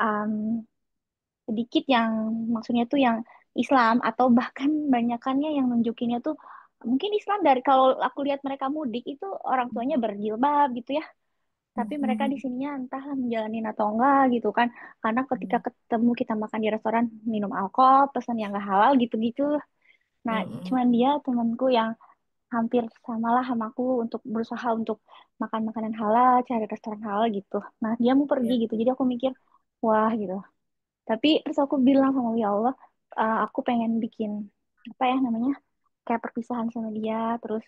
S3: um, sedikit yang maksudnya tuh yang Islam, atau bahkan banyakannya yang nunjukinnya tuh mungkin Islam dari kalau aku lihat mereka mudik itu orang tuanya berjilbab gitu ya. Tapi mereka di
S2: Hmm.
S3: sininya entahlah menjalanin atau enggak gitu kan. Karena ketika ketemu kita makan di restoran minum alkohol, pesan yang enggak halal gitu-gitu. Nah,
S2: Hmm.
S3: cuman dia temanku yang hampir samalah sama aku untuk berusaha untuk makan makanan halal, cari restoran halal gitu. Nah, dia mau pergi
S2: Ya.
S3: gitu. Jadi aku mikir, wah gitu. Tapi terus aku bilang sama ya Allah, aku pengen bikin apa ya namanya, kayak perpisahan sama dia, terus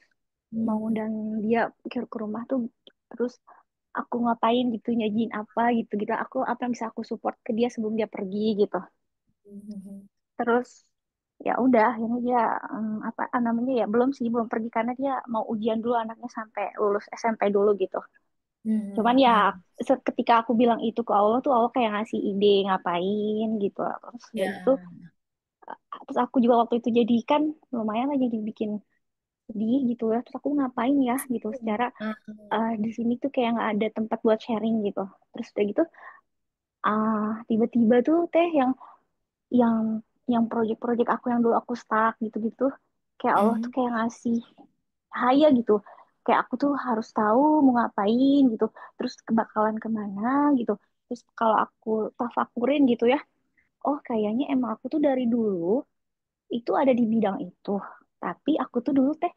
S3: mau
S2: Hmm.
S3: ngundang dia ke rumah tuh, terus aku ngapain gitu, nyajiin apa gitu gitu. Aku apa yang bisa aku support ke dia sebelum dia pergi gitu.
S2: Hmm.
S3: Terus ya udah akhirnya dia apa namanya ya belum sih belum pergi karena dia mau ujian dulu anaknya sampai lulus SMP dulu gitu. Cuman
S2: Hmm.
S3: ya
S2: Hmm.
S3: ketika aku bilang itu ke Allah tuh Allah kayak ngasih ide ngapain gitu. Terus udah gitu
S2: Ya.
S3: terus aku juga waktu itu jadi kan lumayan lah jadi bikin sedih gitu ya. Terus aku ngapain ya gitu secara
S2: Ah.
S3: di sini tuh kayak nggak ada tempat buat sharing gitu. Terus udah gitu tiba-tiba tuh teh yang yang proyek-proyek aku yang dulu aku stuck gitu-gitu, kayak Allah tuh
S2: Hmm.
S3: kayak ngasih haya gitu, kayak aku tuh harus tahu mau ngapain gitu, terus bakalan kemana gitu. Terus kalau aku tafakurin gitu ya, oh kayaknya emang aku tuh dari dulu itu ada di bidang itu, tapi aku tuh dulu teh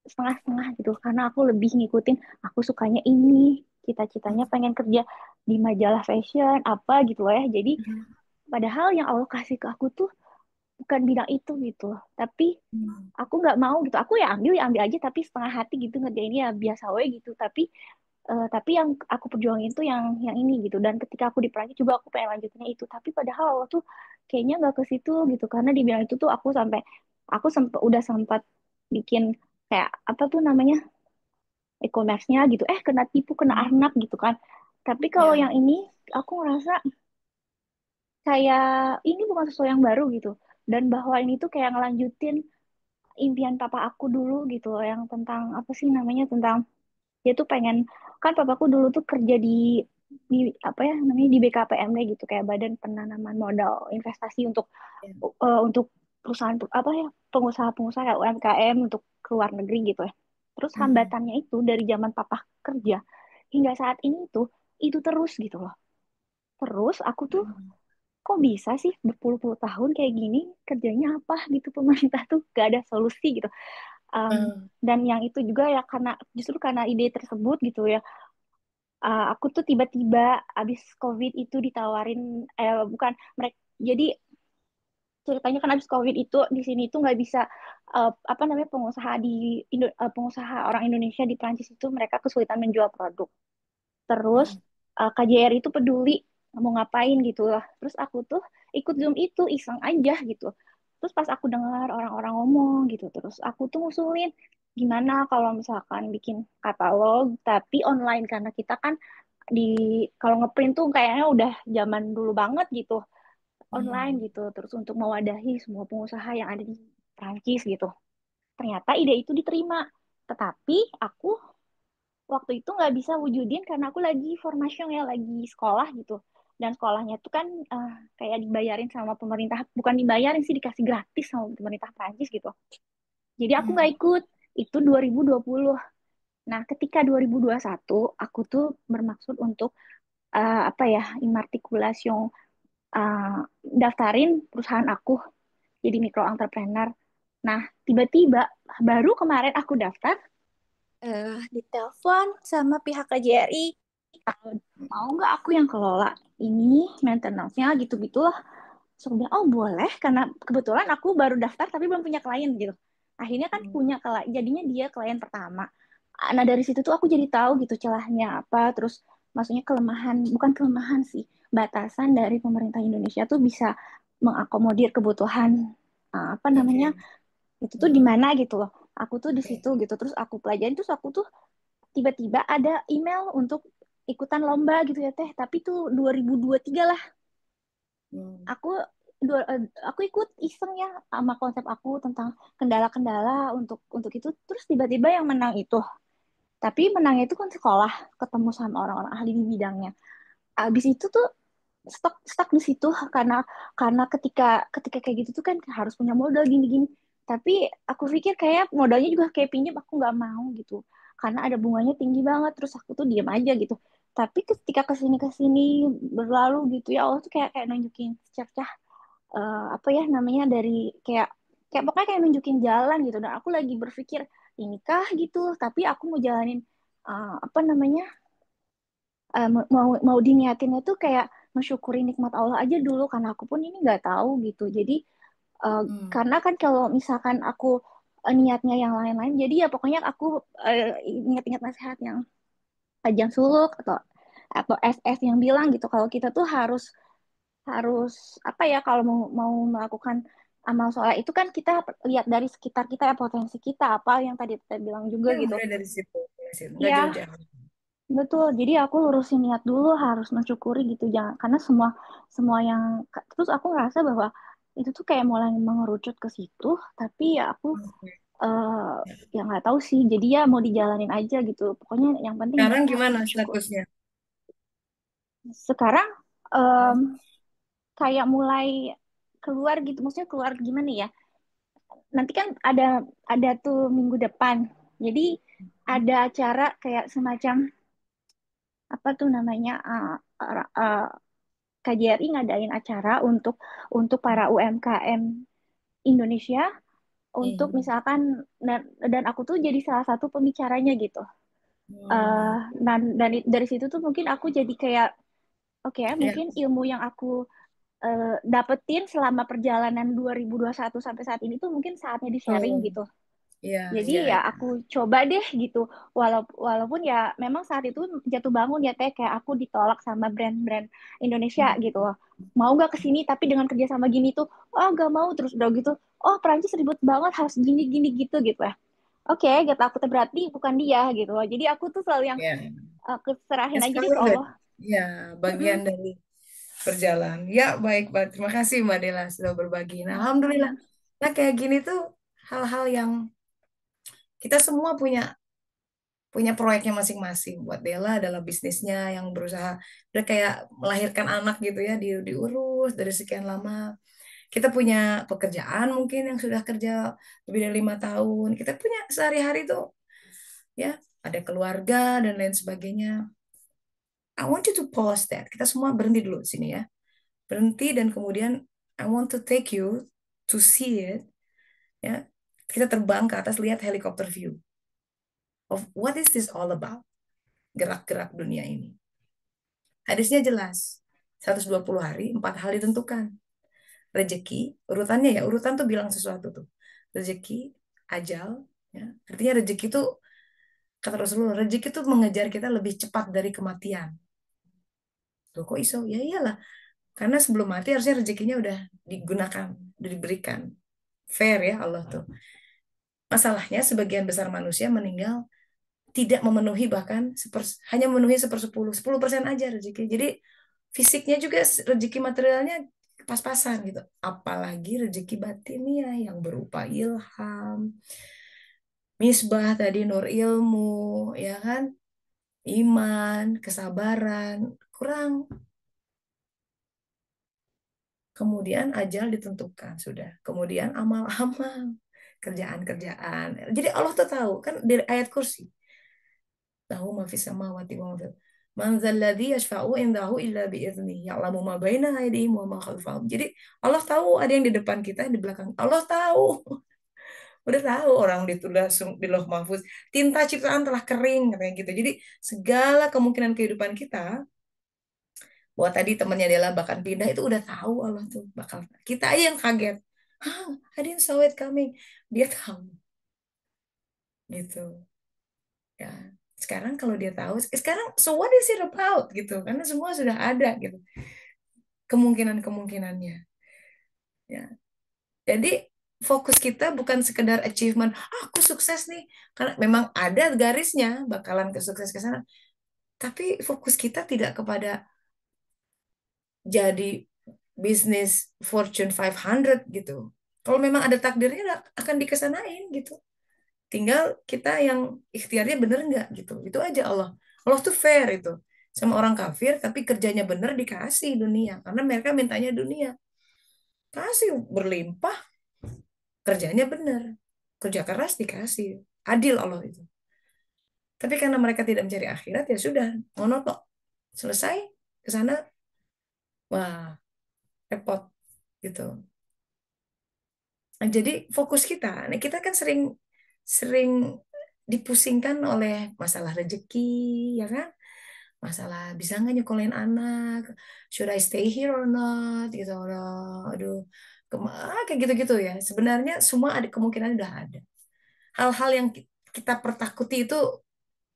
S3: setengah-setengah gitu karena aku lebih ngikutin aku sukanya ini, cita-citanya pengen kerja di majalah fashion apa gitu loh ya. Jadi
S2: Hmm.
S3: padahal yang Allah kasih ke aku tuh bukan bidang itu gitu loh. Tapi
S2: Hmm.
S3: aku nggak mau gitu. Aku ya ambil aja tapi setengah hati gitu ngerjainnya ya biasa we gitu. Tapi yang aku perjuangin itu yang ini gitu. Dan ketika aku di Perancis juga aku pengen lanjutinnya itu. Tapi padahal Allah tuh kayaknya nggak ke situ gitu. Karena di bidang itu tuh aku sempat udah sempat bikin kayak apa tuh namanya e-commerce-nya gitu. Kena tipu, kena
S2: Hmm.
S3: arnab gitu kan. Tapi kalau
S2: Ya.
S3: yang ini aku ngerasa kayak ini bukan sesuatu yang baru gitu. Dan bahwa ini tuh kayak ngelanjutin impian papa aku dulu gitu loh, yang tentang apa sih namanya, tentang dia tuh pengen, kan papaku dulu tuh kerja di apa ya namanya, di BKPMD gitu, kayak Badan Penanaman Modal Investasi
S2: Ya.
S3: untuk perusahaan apa ya, pengusaha-pengusaha kayak UMKM untuk ke luar negeri gitu ya. Terus
S2: Hmm.
S3: hambatannya itu dari zaman papa kerja hingga saat ini tuh itu terus gitu loh. Terus aku tuh
S2: Hmm.
S3: kok bisa sih berpuluh-puluh tahun kayak gini, kerjanya apa gitu, pemerintah tuh gak ada solusi gitu. Um,
S2: Hmm.
S3: dan yang itu juga ya karena justru karena ide tersebut gitu ya, aku tuh tiba-tiba abis COVID itu ditawarin, bukan mereka, jadi ceritanya kan abis COVID itu di sini tuh nggak bisa, apa namanya, pengusaha orang Indonesia di Prancis itu mereka kesulitan menjual produk. Terus
S2: Hmm.
S3: KJRI itu peduli mau ngapain gitu lah. Terus aku tuh ikut Zoom itu iseng aja gitu. Terus pas aku dengar orang-orang ngomong gitu, terus aku tuh ngusulin gimana kalau misalkan bikin katalog tapi online, karena kita kan di kalau ngeprint tuh kayaknya udah zaman dulu banget gitu, online
S2: Hmm.
S3: gitu. Terus untuk mewadahi semua pengusaha yang ada di Prancis gitu. Ternyata ide itu diterima. Tetapi aku waktu itu nggak bisa wujudin karena aku lagi formasi ya, lagi sekolah gitu. Dan sekolahnya tuh kan kayak dibayarin sama pemerintah, bukan dibayarin sih, dikasih gratis sama pemerintah Prancis gitu. Jadi aku nggak
S2: Hmm.
S3: ikut. Itu 2020. Nah, ketika 2021 aku tuh bermaksud untuk apa ya, immatrikulation, uh, daftarin perusahaan aku jadi micro entrepreneur. Nah, tiba-tiba baru kemarin aku daftar, ditelepon sama pihak KJRI, mau nggak aku yang kelola ini maintenance-nya gitu-gitulah. Terus aku bilang, oh boleh, karena kebetulan aku baru daftar tapi belum punya klien gitu. Akhirnya kan
S2: Hmm.
S3: punya klien, jadinya dia klien pertama. Nah dari situ tuh aku jadi tahu gitu celahnya apa, terus maksudnya kelemahan, bukan kelemahan sih, batasan dari pemerintah Indonesia tuh bisa mengakomodir kebutuhan apa namanya,
S2: Oke.
S3: itu tuh di
S2: Hmm.
S3: mana gitu loh. Aku tuh di
S2: Oke.
S3: situ gitu, terus aku pelajarin, terus aku tuh tiba-tiba ada email untuk ikutan lomba gitu ya teh, tapi tuh 2023 lah.
S2: Hmm.
S3: aku aku ikut iseng ya sama konsep aku tentang kendala-kendala untuk itu, terus tiba-tiba yang menang itu, tapi menangnya itu kan sekolah, ketemu sama orang-orang ahli di bidangnya. Abis itu tuh stuck stuck di situ, karena ketika ketika kayak gitu tuh kan harus punya modal gini-gini. Tapi aku pikir kayak modalnya juga kayak pinjam, aku nggak mau gitu karena ada bunganya tinggi banget. Terus aku tuh diam aja gitu. Tapi ketika kesini kesini berlalu gitu ya Allah tuh kayak kayak nunjukin cercah, apa ya namanya, dari kayak kayak pokoknya kayak nunjukin jalan gitu. Dan aku lagi berpikir inikah gitu, tapi aku mau jalanin, apa namanya, mau mau diniatinnya tuh kayak mensyukuri nikmat Allah aja dulu, karena aku pun ini nggak tahu gitu. Jadi eh,
S2: Hmm.
S3: karena kan kalau misalkan aku niatnya yang lain-lain, jadi ya pokoknya aku ingat-ingat nasihat yang Ajang Suluk atau SS yang bilang gitu, kalau kita tuh harus harus apa ya, kalau mau mau melakukan amal soleh itu kan kita lihat dari sekitar kita ya, potensi kita apa yang tadi kita bilang juga
S2: Ya,
S3: gitu.
S2: mulai dari situ. Nggak
S3: Ya,
S2: jauh-jauh.
S3: betul. Jadi aku lurusin niat dulu, harus mensyukuri gitu. Jangan karena semua semua yang terus aku ngerasa bahwa itu tuh kayak mulai mengerucut ke situ, tapi ya aku
S2: Oke.
S3: eh ya nggak tahu sih. Jadi ya mau dijalanin aja gitu. Pokoknya yang penting
S2: Sekarang
S3: niatnya aku
S2: gimana
S3: bersyukur.
S2: statusnya?
S3: Sekarang em,
S2: Hmm.
S3: kayak mulai keluar gitu. Maksudnya keluar gimana ya? Nanti kan ada tuh minggu depan. Jadi ada acara kayak semacam apa tuh namanya, KJRI ngadain acara untuk para UMKM Indonesia untuk
S2: Hmm.
S3: misalkan dan aku tuh jadi salah satu pembicaranya gitu.
S2: Hmm.
S3: Dari situ tuh mungkin aku jadi kayak oke,
S2: Ya,
S3: mungkin ilmu yang aku dapetin selama perjalanan 2021 sampai saat ini tuh mungkin saatnya di-sharing
S2: betul.
S3: gitu.
S2: Ya,
S3: Jadi
S2: ya,
S3: ya
S2: ya.
S3: aku coba deh gitu. Walaupun ya memang saat itu jatuh bangun ya teh kayak aku ditolak sama brand-brand Indonesia
S2: Hmm.
S3: gitu. Mau gak kesini tapi dengan kerja sama gini tuh, oh gak mau terus udah gitu. Oh Perancis ribet banget harus gini gini gitu gitu ya. Oke, gitu aku tuh berarti bukan dia gitu loh. Jadi aku tuh selalu yang
S2: Ya,
S3: aku serahin
S2: it's
S3: aja
S2: part
S3: deh ke
S2: of it.
S3: Allah.
S2: Ya, bagian
S3: Mm-mm.
S2: dari perjalanan. Ya, baik, Mbak. Terima kasih Mbak Dela sudah berbagi. Nah, Alhamdulillah.
S3: Sama-sama.
S2: Nah, kayak gini tuh hal-hal yang kita semua punya punya proyeknya masing-masing. Buat Dela adalah bisnisnya yang berusaha udah kayak melahirkan anak gitu ya, diurus dari sekian lama. Kita punya pekerjaan mungkin yang sudah kerja lebih dari 5 tahun. Kita punya sehari-hari tuh ya ada keluarga dan lain sebagainya. I want you to pause that. Kita semua berhenti dulu di sini ya. Berhenti dan kemudian I want to take you to see it. Ya, kita terbang ke atas lihat helikopter view of what is this all about. Gerak-gerak dunia ini. Hadisnya jelas. 120 hari, 4 hal ditentukan. Rezeki, urutannya ya, urutan tuh bilang sesuatu tuh. Rezeki, ajal, ya. Artinya rezeki itu, kata Rasulullah, rezeki itu mengejar kita lebih cepat dari kematian. Tuh kok iso? Ya iyalah, karena sebelum mati harusnya rezekinya udah digunakan, udah diberikan. Fair ya Allah tuh. Masalahnya sebagian besar manusia meninggal tidak memenuhi bahkan hanya memenuhi 10% aja rezeki. Jadi fisiknya juga rezeki materialnya pas-pasan gitu. Apalagi rezeki batinnya yang berupa ilham, misbah tadi nur ilmu, ya kan? Iman, kesabaran, kurang. Kemudian ajal ditentukan sudah. Kemudian amal-amal, kerjaan-kerjaan. Jadi Allah tuh tahu kan dari ayat kursi. Tahu ma fis samawati wa ma fil. Man dzalladzi yashfa'u indahu illa bi'idznih. Ya'lamu ma baina aydihim wa ma khalfahum. Jadi Allah tahu ada yang di depan kita, di belakang. Allah tahu. Udah tahu orang ditulis di Lauh Mahfuz. Tinta ciptaan telah kering katanya gitu. Jadi segala kemungkinan kehidupan kita, buat tadi temannya Dela bahkan pindah itu udah tahu Allah tuh bakal. Kita aja yang kaget. Hah, I didn't saw it coming. Dia tahu gitu. Ya. Sekarang kalau dia tahu, sekarang so what is it about gitu. Karena semua sudah ada gitu. Kemungkinan-kemungkinannya. Ya. Jadi fokus kita bukan sekedar achievement, "Ah, aku sukses nih." Karena memang ada garisnya bakalan ke sukses ke sana. Tapi fokus kita tidak kepada jadi bisnis Fortune 500 gitu. Kalau memang ada takdirnya akan dikesanain gitu. Tinggal kita yang ikhtiarnya bener nggak gitu. Itu aja Allah. Allah tuh fair itu. Sama orang kafir tapi kerjanya bener dikasih dunia. Karena mereka mintanya dunia. Kasih berlimpah, kerjanya bener. Kerja keras dikasih. Adil Allah itu. Tapi karena mereka tidak mencari akhirat ya sudah, monotok. Selesai ke sana, wah repot gitu. Nah, jadi fokus kita, nah kita kan sering sering dipusingkan oleh masalah rezeki, ya kan? Masalah bisa nggak nyekolahin anak, should I stay here or not, gitu. Aduh, kayak gitu-gitu ya. Sebenarnya semua ada kemungkinan udah ada. Hal-hal yang kita pertakuti itu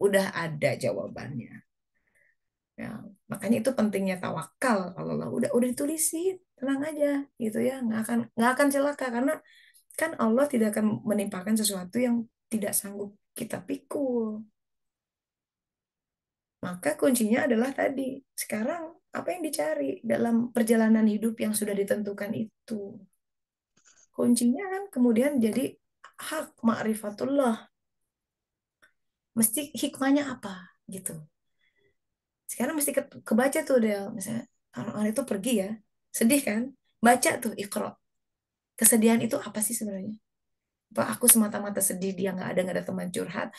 S2: udah ada jawabannya. Ya, makanya itu pentingnya tawakal kalau Allah udah ditulisin, tenang aja gitu ya, nggak akan celaka karena kan Allah tidak akan menimpakan sesuatu yang tidak sanggup kita pikul. Maka kuncinya adalah tadi, sekarang apa yang dicari dalam perjalanan hidup yang sudah ditentukan itu. Kuncinya kan kemudian jadi hak ma'rifatullah. Mesti hikmahnya apa gitu. Sekarang mesti kebaca tuh Del, misalnya orang-orang itu pergi ya, sedih kan? Baca tuh Iqra. Kesedihan itu apa sih sebenarnya? Apa aku semata-mata sedih dia nggak ada teman curhat?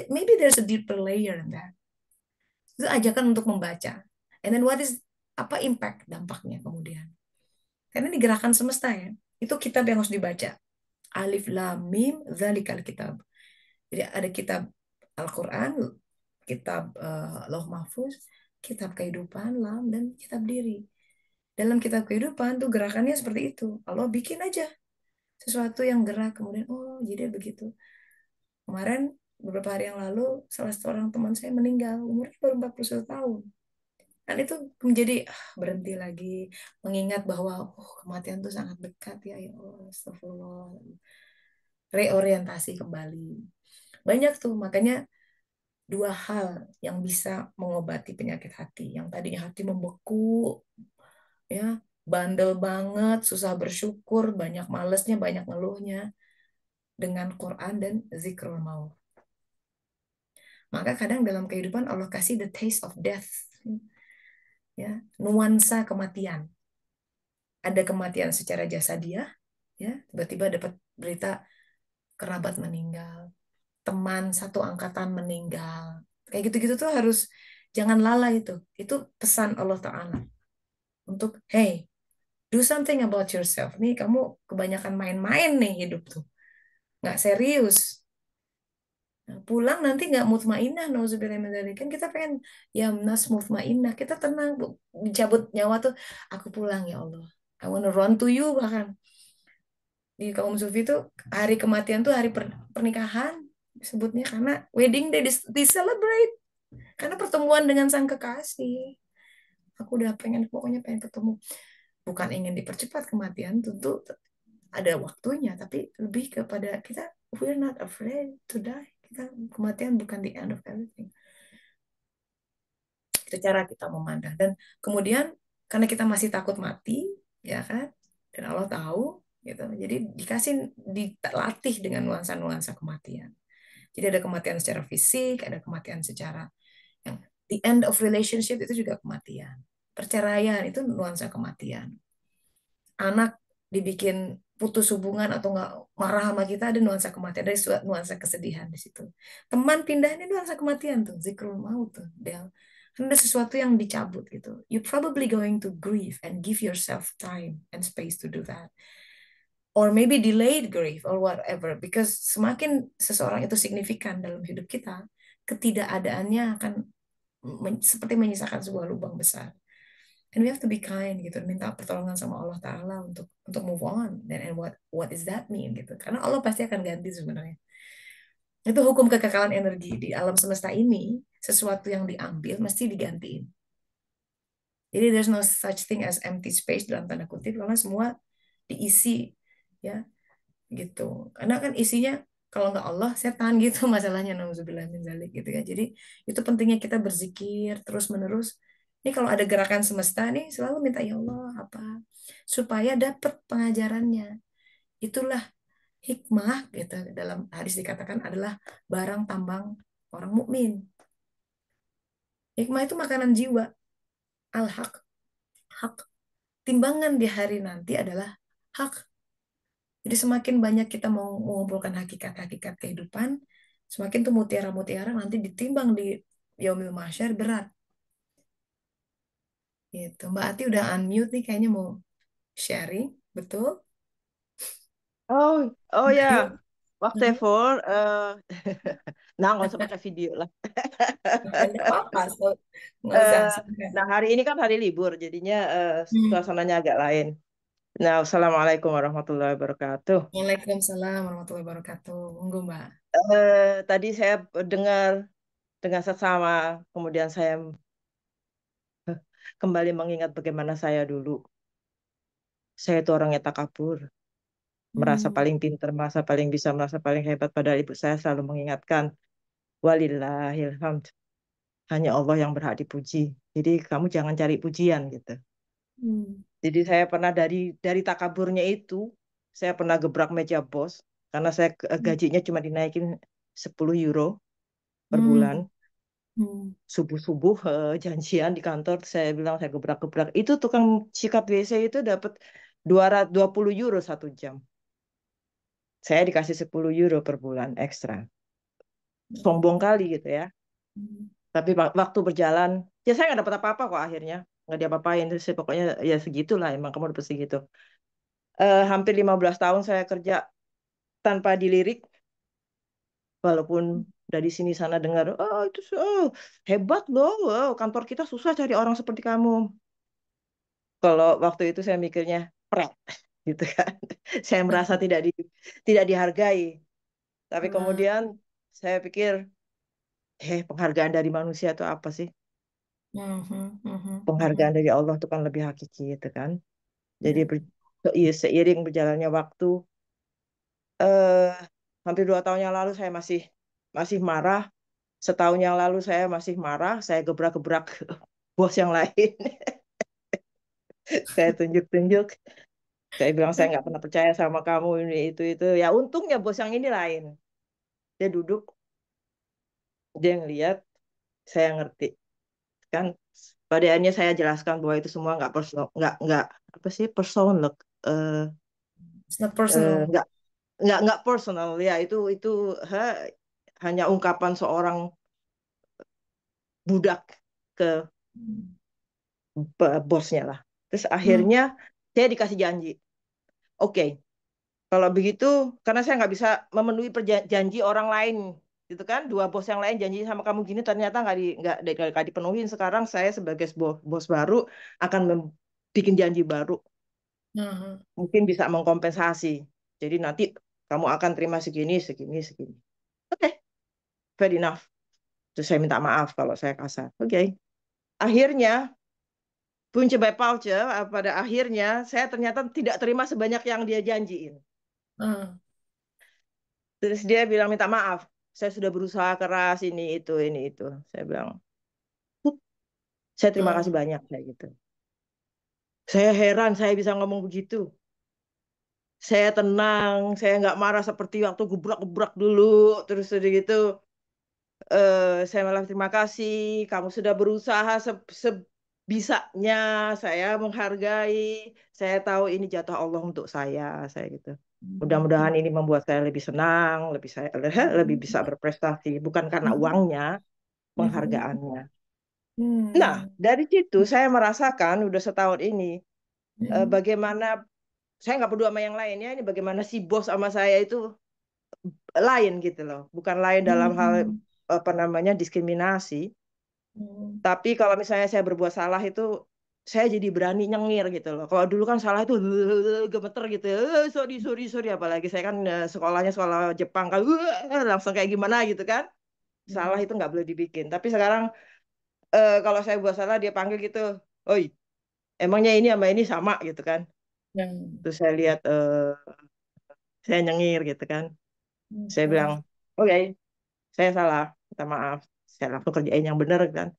S2: Maybe there's a deeper layer in that. Itu ajakan untuk membaca. And then what is apa impact dampaknya kemudian? Karena ini gerakan semesta ya. Itu kitab yang harus dibaca. Alif Lam Mim Dzalikal Kitab. Jadi ada kitab Al-Quran, kitab Lauh Mahfuz, kitab kehidupan, lam, dan kitab diri. Dalam kitab kehidupan tuh gerakannya seperti itu. Allah bikin aja sesuatu yang gerak, kemudian oh jadi begitu. Kemarin beberapa hari yang lalu salah seorang teman saya meninggal, umurnya baru 41 tahun. Dan itu menjadi berhenti lagi mengingat bahwa kematian itu sangat dekat ya, ya Allah, astagfirullah. Reorientasi kembali. Banyak tuh, makanya dua hal yang bisa mengobati penyakit hati. Yang tadinya hati membeku, ya, bandel banget, susah bersyukur, banyak malesnya, banyak ngeluhnya, dengan Quran dan zikrul maut. Maka kadang dalam kehidupan Allah kasih the taste of death, ya, nuansa kematian. Ada kematian secara jasadiah, ya, tiba-tiba dapat berita kerabat meninggal, teman satu angkatan meninggal. Kayak gitu-gitu tuh harus jangan lalai itu. Itu pesan Allah Ta'ala untuk hey, do something about yourself. Nih kamu kebanyakan main-main nih hidup tuh. Nggak serius. Nah, pulang nanti nggak mutmainah, nauzubillah min dzalik. Kan kita pengen ya nas mutmainah. Kita tenang, Bu. Dicabut nyawa tuh, aku pulang ya Allah. I wanna run to you bahkan. Di kaum sufi tuh hari kematian tuh hari pernikahan sebutnya karena wedding day di celebrate karena pertemuan dengan sang kekasih. Aku udah pengen pokoknya pengen ketemu. Bukan ingin dipercepat kematian, tentu ada waktunya, tapi lebih kepada kita we're not afraid to die. Kita kematian bukan the end of everything. Itu cara kita memandang. Dan kemudian karena kita masih takut mati, ya kan? Dan Allah tahu, gitu. Jadi dikasih dilatih dengan nuansa-nuansa kematian. Jadi ada kematian secara fisik, ada kematian secara yang the end of relationship itu juga kematian. Perceraian itu nuansa kematian. Anak dibikin putus hubungan atau nggak marah sama kita ada nuansa kematian, ada nuansa kesedihan di situ. Teman pindah ini nuansa kematian tuh, zikrul maut tuh, Del. Ada sesuatu yang dicabut gitu. You probably going to grieve and give yourself time and space to do that. Or maybe delayed grief or whatever. Because semakin seseorang itu signifikan dalam hidup kita, ketidakadaannya akan seperti menyisakan sebuah lubang besar. And we have to be kind gitu, minta pertolongan sama Allah Taala untuk move on. And what is that mean gitu? Karena Allah pasti akan ganti sebenarnya. Itu hukum kekekalan energi di alam semesta ini, sesuatu yang diambil mesti digantiin. Jadi there's no such thing as empty space dalam tanda kutip, karena semua diisi, ya, gitu. Karena kan isinya kalau nggak Allah setan gitu masalahnya, nauzubillah min zalik gitu ya. Jadi itu pentingnya kita berzikir terus menerus. Ini kalau ada gerakan semesta nih selalu minta ya Allah apa supaya dapat pengajarannya. Itulah hikmah gitu, dalam hadis dikatakan adalah barang tambang orang mukmin. Hikmah itu makanan jiwa. Al-haq, hak. Timbangan di hari nanti adalah hak. Jadi semakin banyak kita mau mengumpulkan hakikat-hakikat kehidupan, semakin tuh mutiara-mutiara nanti ditimbang di Yaumil Mahsyar berat. Gitu. Mbak Ati udah unmute nih, kayaknya mau sharing, betul?
S4: Oh, oh ya,
S2: Ayo.
S4: waktu
S2: Hmm,
S4: for, nah nggak usah pakai video lah.
S2: Nggak apa-apa, nggak usah.
S4: Eh,
S2: Silakan.
S4: nah hari ini kan hari libur, jadinya
S2: Hmm.
S4: suasananya agak lain. Nah, Assalamualaikum warahmatullahi wabarakatuh.
S2: Waalaikumsalam warahmatullahi wabarakatuh. Monggo, Mbak.
S4: Tadi saya dengar dengan seksama, kemudian saya kembali mengingat bagaimana saya dulu. Saya itu orangnya takabur, merasa
S2: Hmm.
S4: paling pintar, merasa paling bisa, merasa paling hebat. Padahal ibu saya selalu mengingatkan, walillahilhamd. Hanya Allah yang berhak dipuji. Jadi kamu jangan cari pujian gitu.
S2: Hmm.
S4: Jadi saya pernah dari takaburnya itu, saya pernah gebrak meja bos karena saya gajinya cuma dinaikin 10 euro per bulan.
S2: Hmm. Hmm.
S4: Subuh-subuh janjian di kantor, saya bilang saya gebrak-gebrak. Itu tukang sikat WC itu dapat 220 euro 1 jam. Saya dikasih 10 euro per bulan ekstra. Sombong kali gitu ya.
S2: Hmm.
S4: Tapi waktu berjalan, ya saya nggak dapat apa-apa kok akhirnya. Nggak diapa-apain. Terus saya pokoknya ya segitulah emang kamu dapat segitu. Hampir 15 tahun saya kerja tanpa dilirik, walaupun dari sini sana dengar, oh itu hebat loh, wow, kantor kita susah cari orang seperti kamu. Kalau waktu itu saya mikirnya, pret, gitu kan. Saya merasa tidak dihargai. Tapi
S2: Nah,
S4: kemudian saya pikir, penghargaan dari manusia itu apa sih? Penghargaan dari Allah itu kan lebih hakiki, gitu kan. Jadi
S2: ya.
S4: seiring berjalannya waktu, eh, hampir 2 tahun yang lalu saya masih masih marah. Setahun yang lalu saya masih marah. Saya gebrak-gebrak bos yang lain. Saya tunjuk-tunjuk. Saya bilang saya nggak pernah percaya sama kamu ini itu. Ya untungnya bos yang ini lain. Dia duduk, dia ngeliat, saya ngerti kan. Pada akhirnya saya jelaskan bahwa itu semua nggak personal, nggak apa sih personal,
S2: It's not personal.
S4: nggak nggak personal ya itu hanya ungkapan seorang budak ke bosnya lah. Terus
S2: Hmm.
S4: akhirnya saya dikasih janji. Oke, kalau begitu, karena saya nggak bisa memenuhi janji orang lain, gitu kan? Dua bos yang lain janji sama kamu gini, ternyata nggak dipenuhin. Sekarang saya sebagai bos baru akan bikin janji baru,
S2: Nah,
S4: mungkin bisa mengkompensasi. Jadi nanti kamu akan terima segini, segini, segini. Oke, fair enough. Terus saya minta maaf kalau saya kasar. Oke. Akhirnya, punca by punca, pada akhirnya saya ternyata tidak terima sebanyak yang dia janjiin.
S2: ah,
S4: Terus dia bilang minta maaf. Saya sudah berusaha keras ini itu. Saya bilang, saya terima kasih
S2: ah,
S4: banyak kayak gitu. Saya heran saya bisa ngomong begitu. Saya tenang, saya nggak marah seperti waktu gebrak-gebrak dulu. Terus udah gitu, saya malah terima kasih. Kamu sudah berusaha sebisanya. Saya menghargai. Saya tahu ini jatah Allah untuk saya gitu. Mudah-mudahan ini membuat saya lebih senang, lebih bisa berprestasi, bukan karena uangnya, penghargaannya. Nah, dari situ saya merasakan udah setahun ini bagaimana saya nggak peduli sama yang lain ya, ini bagaimana si bos sama saya itu lain gitu loh, bukan lain dalam hal apa namanya diskriminasi, tapi kalau misalnya saya berbuat salah itu saya jadi berani nyengir gitu loh. Kalau dulu kan salah itu gemeter gitu, sorry sorry sorry, apalagi saya kan sekolahnya sekolah Jepang kan, langsung kayak gimana gitu kan, salah itu nggak boleh dibikin. Tapi sekarang kalau saya buat salah dia panggil gitu, oi emangnya ini sama ini sama gitu kan. Terus saya lihat saya nyengir gitu kan. Saya bilang, oke, saya salah, minta maaf. Saya langsung kerjain yang benar kan.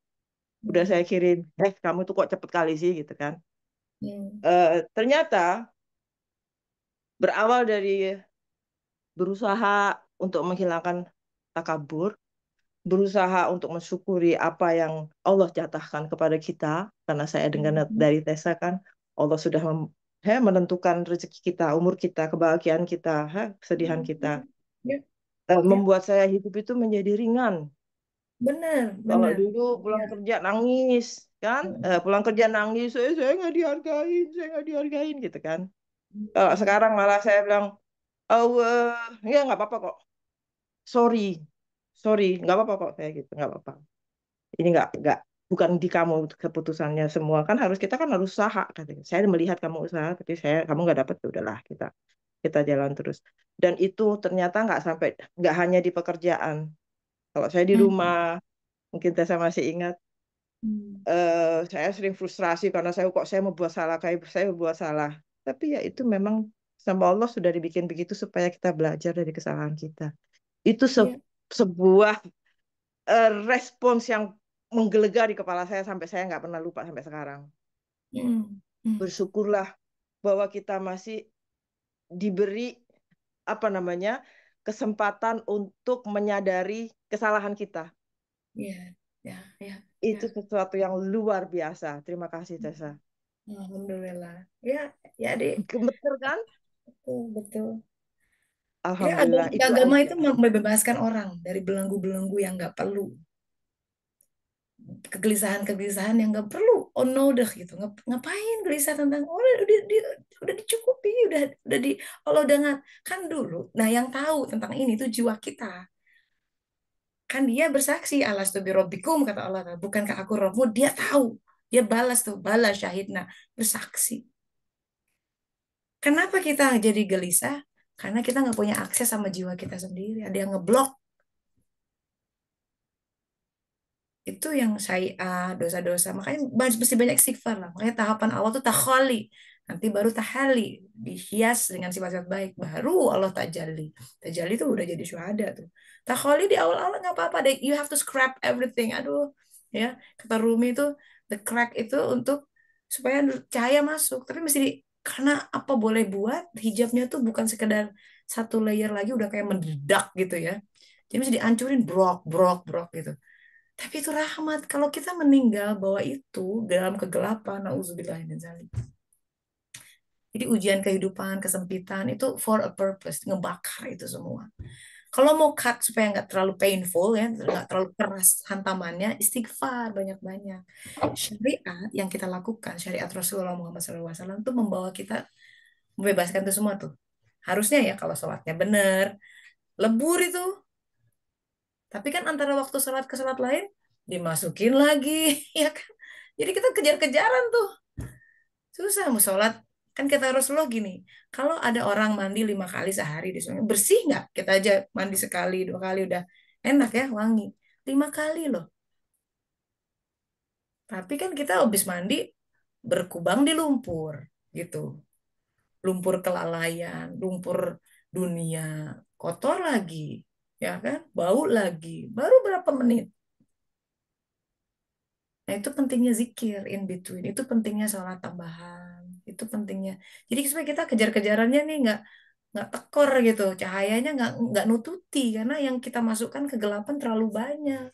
S4: Udah saya kirim, kamu tuh kok cepet kali sih gitu kan. Ternyata berawal dari berusaha untuk menghilangkan takabur, berusaha untuk mensyukuri apa yang Allah jatahkan kepada kita, karena saya dengar dari Tessa kan, Allah sudah menentukan rezeki kita, umur kita, kebahagiaan kita, kesedihan kita.
S2: Ya, ya,
S4: Membuat saya hidup itu menjadi ringan.
S2: benar,
S4: Kalau
S2: benar.
S4: dulu pulang
S2: Ya.
S4: kerja nangis, kan? Pulang kerja nangis, saya nggak dihargain, saya nggak dihargain gitu kan. Kalau sekarang malah saya bilang, oh ya nggak apa-apa kok, sorry, sorry, nggak apa-apa kok kayak gitu, nggak apa-apa. Ini nggak bukan di kamu keputusannya semua kan kita kan harus usaha katanya. Saya melihat kamu usaha, tapi kamu nggak dapat, ya udahlah kita jalan terus. Dan itu ternyata nggak hanya di pekerjaan. Kalau saya di rumah, mungkin Tessa masih ingat, saya sering frustrasi karena saya mau buat salah, kayak saya buat salah. Tapi ya itu memang sama Allah sudah dibikin begitu supaya kita belajar dari kesalahan kita. Itu
S2: Ya.
S4: sebuah respons yang menggelegar di kepala saya sampai saya nggak pernah lupa sampai sekarang. Bersyukurlah bahwa kita masih diberi apa namanya kesempatan untuk menyadari kesalahan kita.
S2: Ya, ya, ya,
S4: Itu
S2: ya.
S4: sesuatu yang luar biasa. Terima kasih Tessa.
S2: Alhamdulillah. Ya, ya, Dek.
S4: Gemeter kan?
S2: Betul, betul. Ya,
S4: Alhamdulillah itu
S2: agama
S4: aja.
S2: itu membebaskan orang dari belenggu-belenggu yang nggak perlu. kegelisahan-kegelisahan yang nggak perlu onodah gitu. Ngapain gelisah tentang udah dicukupi, udah di Allah udah kan dulu. Nah, yang tahu tentang ini tuh jiwa kita. Kan dia bersaksi, alastu birabbikum kata Allah, bukankah aku Rabbmu? Dia tahu. Dia balas tuh, balas syahidna, bersaksi. Kenapa kita jadi gelisah? Karena kita nggak punya akses sama jiwa kita sendiri. Ada yang ngeblok. Itu yang syai'ah, dosa-dosa. Makanya mesti banyak istighfar lah. Makanya tahapan awal tuh takholi. Nanti baru tahali. Dihias dengan sifat-sifat baik. Baru Allah tajalli. Tajalli itu udah jadi syuhada tuh. Takholi di awal-awal nggak apa-apa deh. You have to scrap everything. Aduh. Ya, kata Rumi itu, the crack itu untuk supaya cahaya masuk. Tapi mesti karena apa boleh buat, hijabnya tuh bukan sekedar satu layer lagi udah kayak mendadak gitu ya. Jadi mesti dihancurin brok, brok, brok gitu. Tapi itu rahmat. Kalau kita meninggal bahwa itu dalam kegelapan, nauzubillah min dzalik. Jadi ujian kehidupan, kesempitan itu for a purpose, ngebakar itu semua. Kalau mau cut supaya nggak terlalu painful ya, nggak terlalu keras hantamannya, istighfar banyak-banyak. Syariat yang kita lakukan, syariat Rasulullah Muhammad SAW itu membawa kita membebaskan itu semua tuh. Harusnya ya kalau sholatnya benar, lebur itu. Tapi kan antara waktu sholat ke sholat lain dimasukin lagi, ya kan? Jadi kita kejar-kejaran tuh, susah mau sholat. Kan kata Rasulullah gini, kalau ada orang mandi 5 kali sehari di sungai, bersih nggak? Kita aja mandi sekali, 2 kali udah enak ya, wangi. 5 kali loh. Tapi kan kita habis mandi berkubang di lumpur, gitu. Lumpur kelalaian, lumpur dunia, kotor lagi, ya kan? Bau lagi. Baru berapa menit? Nah, itu pentingnya zikir in between. Itu pentingnya sholat tambahan. Itu pentingnya. Jadi supaya kita kejar-kejarannya nih nggak tekor gitu. Cahayanya nggak nututi karena yang kita masukkan kegelapan terlalu banyak.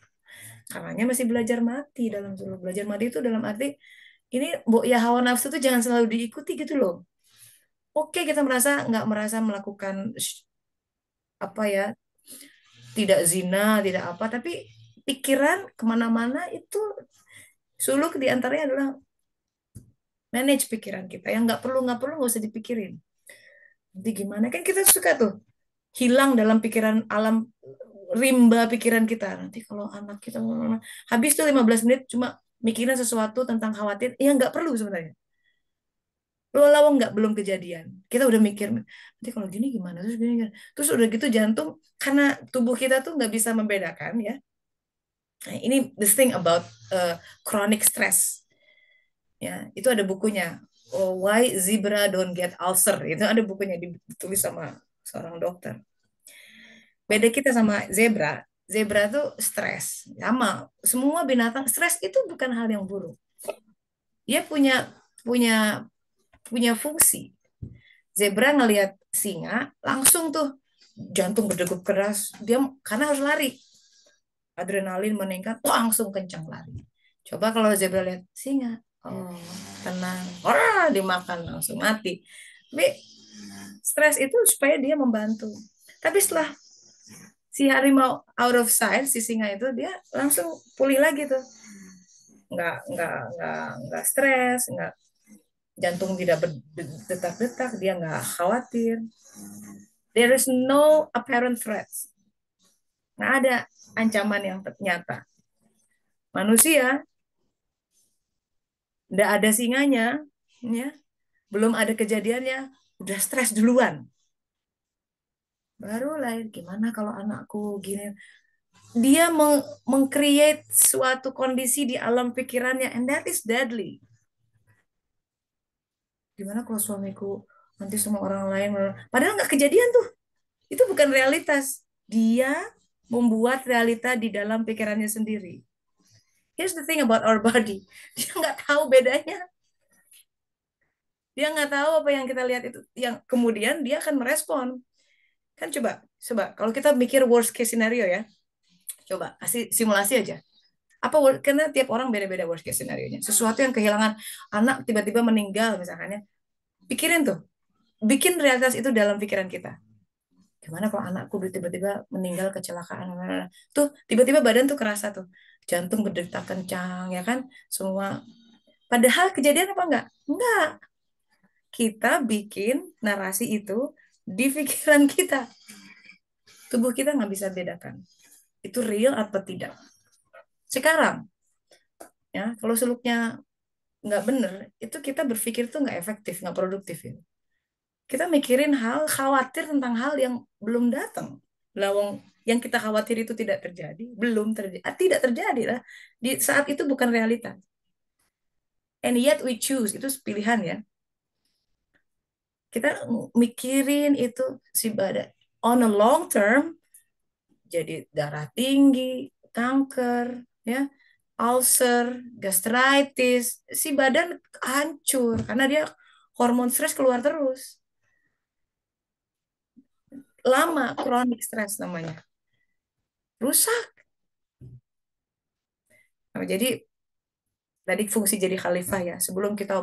S2: Karenanya masih belajar mati dalam dulu. Belajar mati itu dalam arti ini ya hawa nafsu itu jangan selalu diikuti gitu loh. Oke, kita nggak merasa melakukan apa ya, tidak zina, tidak apa, tapi pikiran kemana-mana itu suluk diantaranya adalah manage pikiran kita yang nggak perlu nggak usah dipikirin. Nanti gimana kan kita suka tuh hilang dalam pikiran alam rimba pikiran kita. Nanti kalau anak kita habis tuh 15 menit cuma mikirin sesuatu tentang khawatir yang nggak perlu sebenarnya. Lo nggak belum kejadian. Kita udah mikir nanti kalau gini gimana terus gini, gini. Terus udah gitu jantung karena tubuh kita tuh nggak bisa membedakan ya. Nah, ini the thing about chronic stress. Ya, itu ada bukunya. Why Zebra Don't Get Ulcer. Itu ada bukunya ditulis sama seorang dokter. Beda kita sama zebra. Zebra tuh stres. Sama, semua binatang stres itu bukan hal yang buruk. Dia punya punya fungsi. Zebra ngelihat singa, langsung tuh jantung berdegup keras. Dia karena harus lari. Adrenalin meningkat, langsung kencang lari. Coba kalau zebra lihat singa, oh tenang, dimakan langsung mati. Tapi stres itu supaya dia membantu. Tapi setelah si harimau out of sight, si singa itu dia langsung pulih lagi tuh, nggak stres, nggak jantung tidak berdetak-detak, dia nggak khawatir. There is no apparent threats, nggak ada ancaman yang nyata. Manusia nggak ada singanya, ya belum ada kejadiannya, udah stres duluan. Baru lahir, gimana kalau anakku gini? Dia meng-create suatu kondisi di alam pikirannya, and that is deadly. Gimana kalau suamiku nanti sama orang lain, padahal nggak kejadian tuh. Itu bukan realitas. Dia membuat realita di dalam pikirannya sendiri. Here's the thing about our body. Dia nggak tahu bedanya. Dia nggak tahu apa yang kita lihat itu. Yang kemudian dia akan merespon. Kan coba kalau kita mikir worst case scenario ya, coba kasih simulasi aja. Karena tiap orang beda-beda worst case scenario-nya. Sesuatu yang kehilangan anak tiba-tiba meninggal misalnya. Pikirin tuh. Bikin realitas itu dalam pikiran kita. Gimana kalau anakku tiba-tiba meninggal kecelakaan? Tuh tiba-tiba badan tuh kerasa tuh, jantung berdetak kencang ya kan, semua. Padahal kejadian apa enggak? Enggak. Kita bikin narasi itu di pikiran kita. Tubuh kita nggak bisa bedakan. Itu real atau tidak. Sekarang, ya kalau suluknya nggak bener, itu kita berpikir tuh nggak efektif, nggak produktif. Ya. Kita mikirin hal, khawatir tentang hal yang belum datang. Lawang yang kita khawatir itu tidak terjadi, belum terjadi, tidak terjadi lah. Di saat itu bukan realita. And yet we choose, itu pilihan ya. Kita mikirin itu si badan on a long term jadi darah tinggi, kanker, ya, ulcer, gastritis, si badan hancur karena dia hormon stres keluar terus. Lama, chronic stress namanya. Rusak. Nah, jadi tadi fungsi jadi khalifah ya. Sebelum kita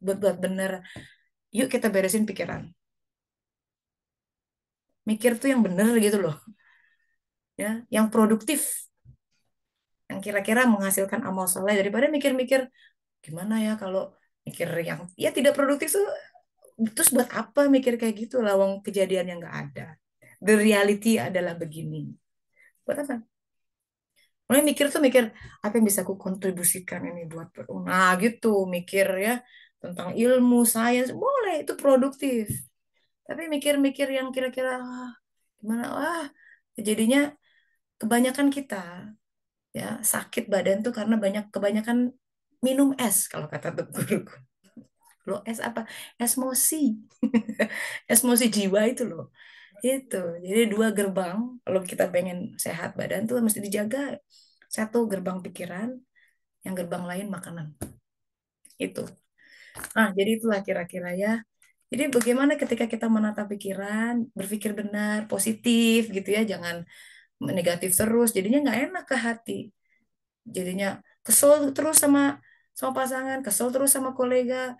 S2: berbuat benar, yuk kita beresin pikiran. Mikir tuh yang benar gitu loh. Ya, yang produktif, yang kira-kira menghasilkan amal soleh daripada mikir-mikir gimana ya kalau mikir yang ya tidak produktif tuh, terus buat apa mikir kayak gitu lawang kejadian yang nggak ada. The reality adalah begini. Buat apa? Mulai mikir tuh mikir apa yang bisa aku kontribusikan ini buat nah gitu mikir ya tentang ilmu sains boleh itu produktif. Tapi mikir-mikir yang kira-kira gimana jadinya kebanyakan kita ya sakit badan tuh karena kebanyakan minum es kalau kata guruku. Lo es apa? Esmosi. Esmosi jiwa itu loh. Itu. Jadi dua gerbang kalau kita pengen sehat badan tuh mesti dijaga. Satu gerbang pikiran, yang gerbang lain makanan. Itu. Nah, jadi itulah kira-kira ya. Jadi bagaimana ketika kita menata pikiran, berpikir benar, positif gitu ya, jangan negatif terus, jadinya nggak enak ke hati. Jadinya kesel terus sama pasangan, kesel terus sama kolega.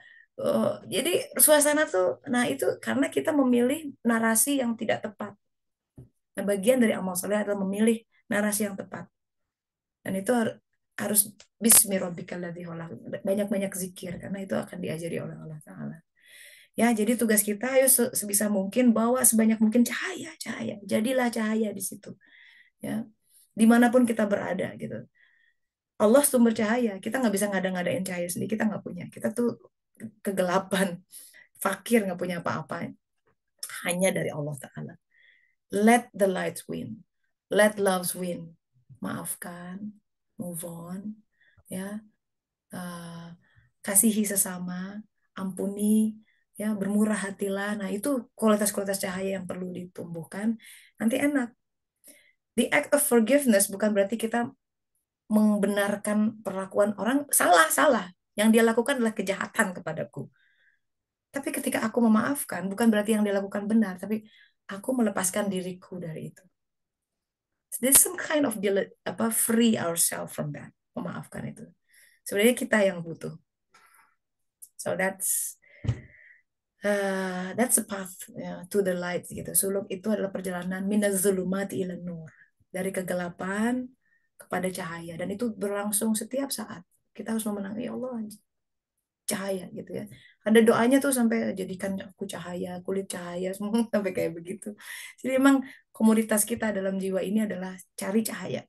S2: Jadi suasana tuh, nah itu karena kita memilih narasi yang tidak tepat. Nah, bagian dari amal soleh adalah memilih narasi yang tepat. Dan itu harus bismillahirrahmanirrahim. Banyak-banyak zikir karena itu akan diajari oleh Allah Ta'ala. Ya, jadi tugas kita ayo sebisa mungkin bawa sebanyak mungkin cahaya, cahaya. Jadilah cahaya di situ. Ya, dimanapun kita berada gitu. Allah sumber cahaya. Kita nggak bisa ngada-ngadain cahaya sendiri. Kita nggak punya. Kita tuh kegelapan, fakir, nggak punya apa-apa. Hanya dari Allah Ta'ala. Let the light win. Let love win. Maafkan, move on, ya, kasihi sesama, ampuni, ya, bermurah hatilah. Nah itu kualitas-kualitas cahaya yang perlu ditumbuhkan. Nanti enak. The act of forgiveness bukan berarti kita membenarkan perlakuan orang salah. Yang dia lakukan adalah kejahatan kepadaku. Tapi ketika aku memaafkan, bukan berarti yang dia lakukan benar, tapi aku melepaskan diriku dari itu. There's some kind of free ourselves from that. Memaafkan itu. Sebenarnya kita yang butuh. So that's a path to the light gitu. Suluk itu adalah perjalanan minaz zulumati ila nur. Dari kegelapan kepada cahaya dan itu berlangsung setiap saat. Kita harus memenangi ya Allah cahaya gitu ya. Ada doanya tuh sampai jadikan aku cahaya, kulit cahaya, semua sampai kayak begitu. Jadi emang komoditas kita dalam jiwa ini adalah cari cahaya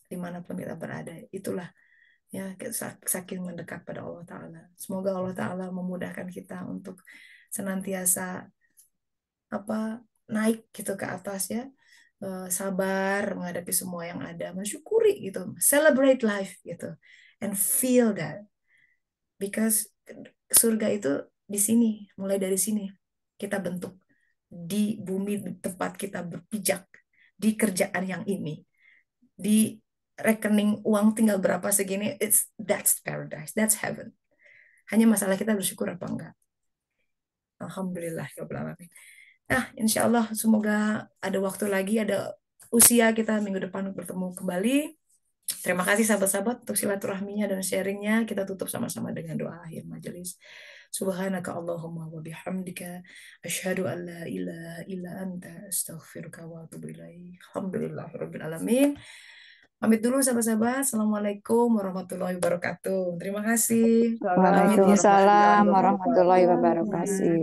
S2: dimanapun kita berada. Itulah ya saking mendekat pada Allah Ta'ala. Semoga Allah Ta'ala memudahkan kita untuk senantiasa naik gitu ke atas ya. Sabar menghadapi semua yang ada, mensyukuri gitu, celebrate life gitu, and feel that because surga itu di sini, mulai dari sini kita bentuk di bumi tempat kita berpijak di kerjaan yang ini, di rekening uang tinggal berapa segini, that's paradise, that's heaven. Hanya masalah kita bersyukur apa enggak. Alhamdulillah ya Rabbil alamin. Nah, insya Allah semoga ada waktu lagi, ada usia kita minggu depan bertemu kembali. Terima kasih sahabat-sahabat untuk silaturahminya dan sharingnya. Kita tutup sama-sama dengan doa akhir majelis. Subhanaka Allahumma wa bihamdika asyhadu an la ilaha illa anta astaghfiruka wa atubu ilaik. Alhamdulillahirabbil alamin. Pamit dulu sahabat-sahabat. Assalamualaikum warahmatullahi wabarakatuh. Terima kasih. Pamit ya.
S4: Waalaikumsalam
S5: Waalaikumsalam
S4: warahmatullahi
S5: warahmatullahi
S4: wabarakatuh.
S5: wabarakatuh.